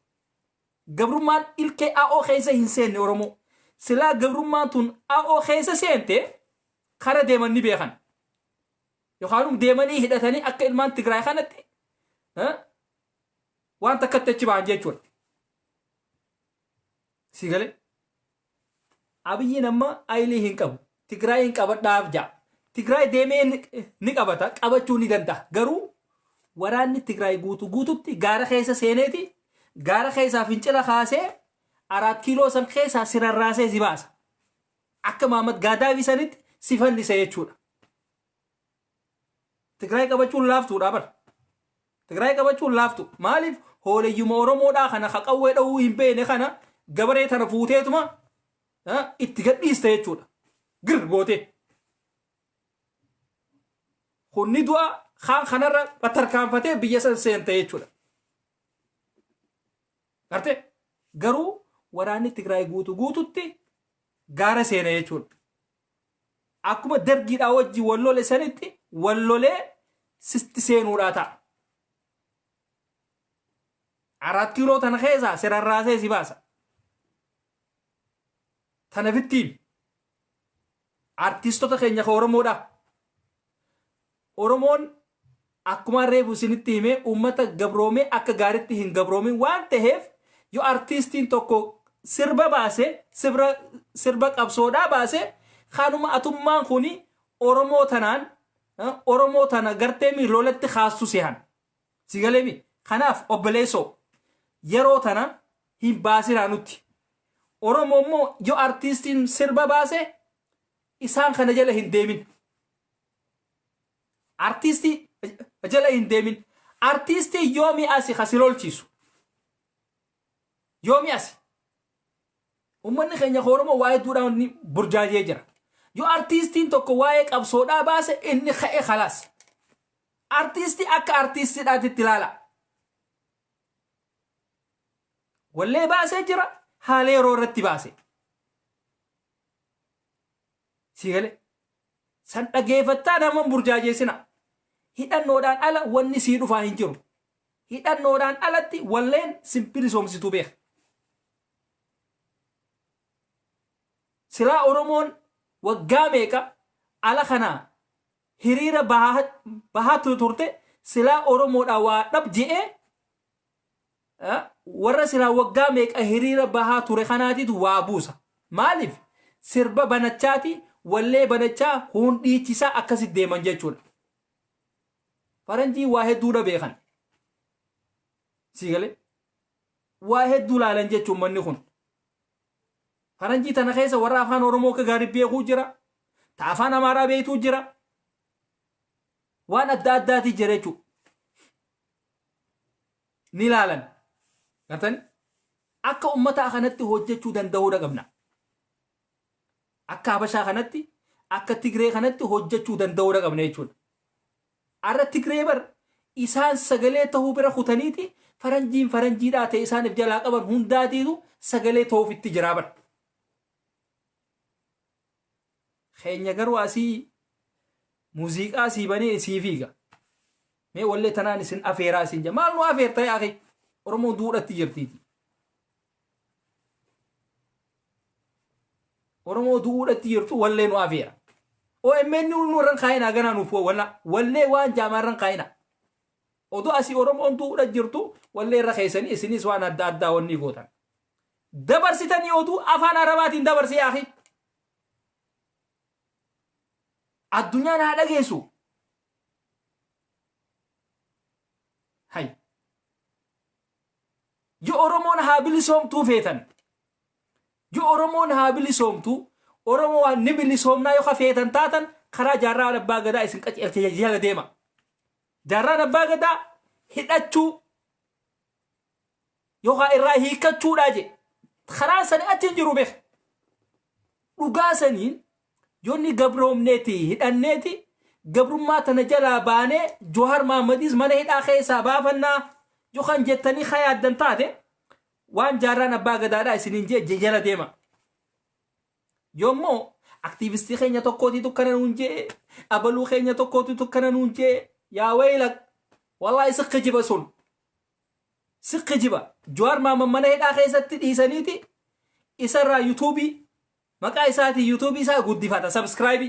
Gabrummaan ilkee AO keessa hin seenne Oromoo. Silaa gabrummaan tun AO keessa seente kara deeman ni beekan. Yookaan deemanii hidhatanii akka ilmaan Tigraay kanatti waan takkatti achi ba'an jechuudha. Sigalee Abiyyiin amma ayilii hin qabu. Tigraay hin qabadhaaf ja'a. Tigraay deemee ni qabata qabachuu ni danda'a. Garuu waraanni Tigraay guututti gaara keessa seeneeti gaara keessaa fincila kaasee 4 kiiloo san keessaa sirarraasee si baasa. Akka Maamad Gaadaafi sanitti si fannisa jechuudha. Tigraay qabachuun laaftuudha bara. Tigraay qabachuun laaftu. Maaliif hooleyyuma Oromoodhaa kana haqawwee dha'uu hin beene kana gabaree tana fuuteetuma itti gadhiiste jechuudha gir gootee kunni du'a kaan kanarra battarkaanfatee biyya san seente jechuudha garte garuu waraanni Tigraay guututti gaara seene jechuudha akkuma dargiidhaa wajji wallole sanitti wallolee sisti seenuudhaa ta'a 4 kiiloo tana keessaa sirarraasee si baasa tana vittiin artiistota keenya ka Oromoodha Oromoon akkuma reefu isinitti himee uummata gabroomee akka gaaritti hin gabroomin waan ta'eef yoo artiistiin tokko sirba baase sirba qabsoodhaa baase kanuma atummaan kuni Oromoo tana gartee miilolatti khaastu sehan sigaleemi kanaaf obboleessoo yeroo tana hin baasina nutti Oromoo immoo yoo artiistiin sirba baase isaan kana jala hin deemin artisti jala hin deemin artisti yoomi asi khasilolchisu yoomi asi ummanni keenya Oromoo waa'ee duudhaan burjaajee jira yoo artistiin tokko waa'ee qabsoodhaa baase inni ka'e khalaas artisti akka artistiidhaatitti ilaala wallee baasee jira haala yeroo irratti baase sigale san dhageeffattaa nama burjaajeessina hidhannoodhaan ala wanni sii dhufaa hin jiru hidhannoodhaan alatti walleen simpilisoomsitu beeka silaa Oromoon waggaa meeqa ala kana hiriira bahaa turte silaa Oromoodhaa waa dhab je'ee warra silaa waggaa meeqa hiriira bahaa ture kanaatitu waa buusa maaliif sirba banachaati wallee banachaa hundhiichisaa akkasitti deeman jechuudha faranjii waa hedduudha beekan sigale waa hedduu laalan jechuun manni kun faranjii tana keessa warra afaan Oromoo ka gaarii beekuu jira ta afaan Amaaraa beektuu jira waan adda addaati jira jechuudha ni laalan gartani akka ummata kanatti hojjechuu danda'uudha qabna akka Habashaa kanatti akka Tigree kanatti hojjechuu danda'uudha qabna jechuudha arra Tigree bar isaan sagalee ta'uu bira kutaniiti faranjiidhaa ta'e isaaniif jalaa qaban hundaatiitu sagalee ta'uuf itti jira bar keenya garuu asii muuziqaa sii banee sii fiiga mee wallee tanaan isin afeeraa isin jaa maal nu afeerta yaa akhi Oromoon duudhatti jirtiiti Oromoo duudhatti jirtu wallee nu afeera OMN nu ran kaayina ganaa nuuf wallee waan jaamarran kaayina odoo asii Oromoon duudha jirtu wallee irra keessanii isinis waan adda addaa wanni gootan dabarsitanii oduu afaan Arabaatiin dabarsi yaa akhi addunyaan haa dhageessu hay yoo Oromoon haa bilisoomtuu feetan yoo Oromoon haa bilisoomtuu Oromoo waan ni bilisoomnaa yoo feetan taatan karaa jaarraa abbaa gadaa isin qaceelchee jala deema jaarraa abbaa gadaa hidhachuu yookaan irraa hiikachuudhaa je karaa sani achi jiru beek dhugaa saniin yoonni gabroomneeti hidhanneeti gabrummaa tana jalaa baanee Johar Mahammadiis mana hidhaa keessaa baafannaa yookaan jettanii khayyaaddan taate waan jaarraan abbaa gadaadhaa isiniin jee jala deema yoommoo aktiivistii keenya tokkootitu kana nuun jee abaluu keenya tokkootitu kana nuun jee yaa waylak wallaahi siqqi jiba sun siqqi jiba Johar Mahammad mana hidhaa keessatti dhiisaniiti isarraa yuutuubii maqaa isaatii yuutuubii isaa guddifata subscribe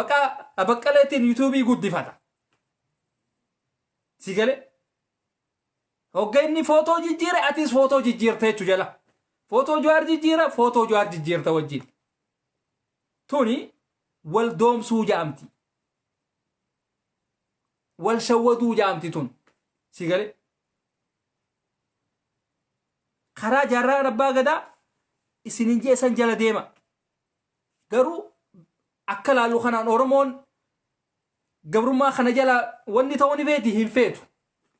maqaa abaqqaleetiin yuutuubii guddifata sigale hogganni footoo jijjiire atis footoo jijjiirte jechu jala footoo Johar jijjiira footoo Johar jijjiirta wajjin tuni wal doomsuu jaamti wal shawwaduu jaamti tun sigale karaa jaarraa abbaa gadaa isinin jeesan jala deema garuu akka laalu kanaan Oromoon gabrummaa kana jala wanni ta'uu ni beeti hin feetu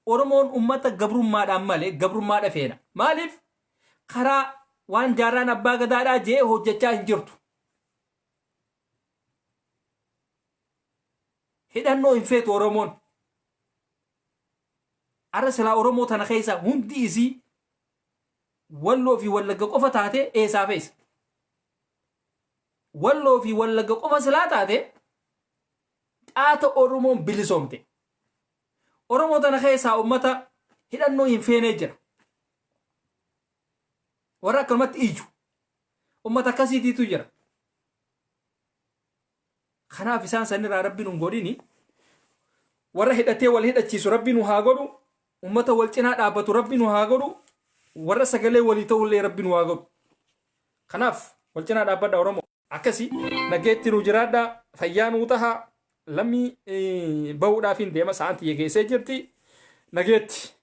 Oromoon ummata gabrummaadhaan malee gabrummaadha feena maaliif karaa waan jaarraan abbaa gadaadhaa jee hojjechaa hin jirtu. Hidhannoo hin feetu Oromoon. Arra silaa Oromoo tana keessa hundi isii Walloo fi Wallagga qofa taate eesaa feesa. Walloo fi Wallagga qofa silaa taate qaata Oromoon bilisoomte. Oromoo tana keessaa ummata hidhannoo hin feenee jira. Warra akkanumatti iju. Ummata akkasiitiitu jira. Kanaaf isaan sanirraa Rabbiin hin godhini. Warra hidhatee wal hidhachiisu Rabbiin nu haa godhu. Ummata wal cinaa dhaabbatu Rabbiin nu haa godhu. Warra sagalee walii ta'ullee Rabbiin nu haa godhu. Kanaaf wal cinaa dhaabbadha Oromoo. Akkasi nageetti nu jiraadha. Fayyaa nuu taha. Lammii bahuudhaaf hin deema sa'aan xiyya keessee jirti. Nageetti.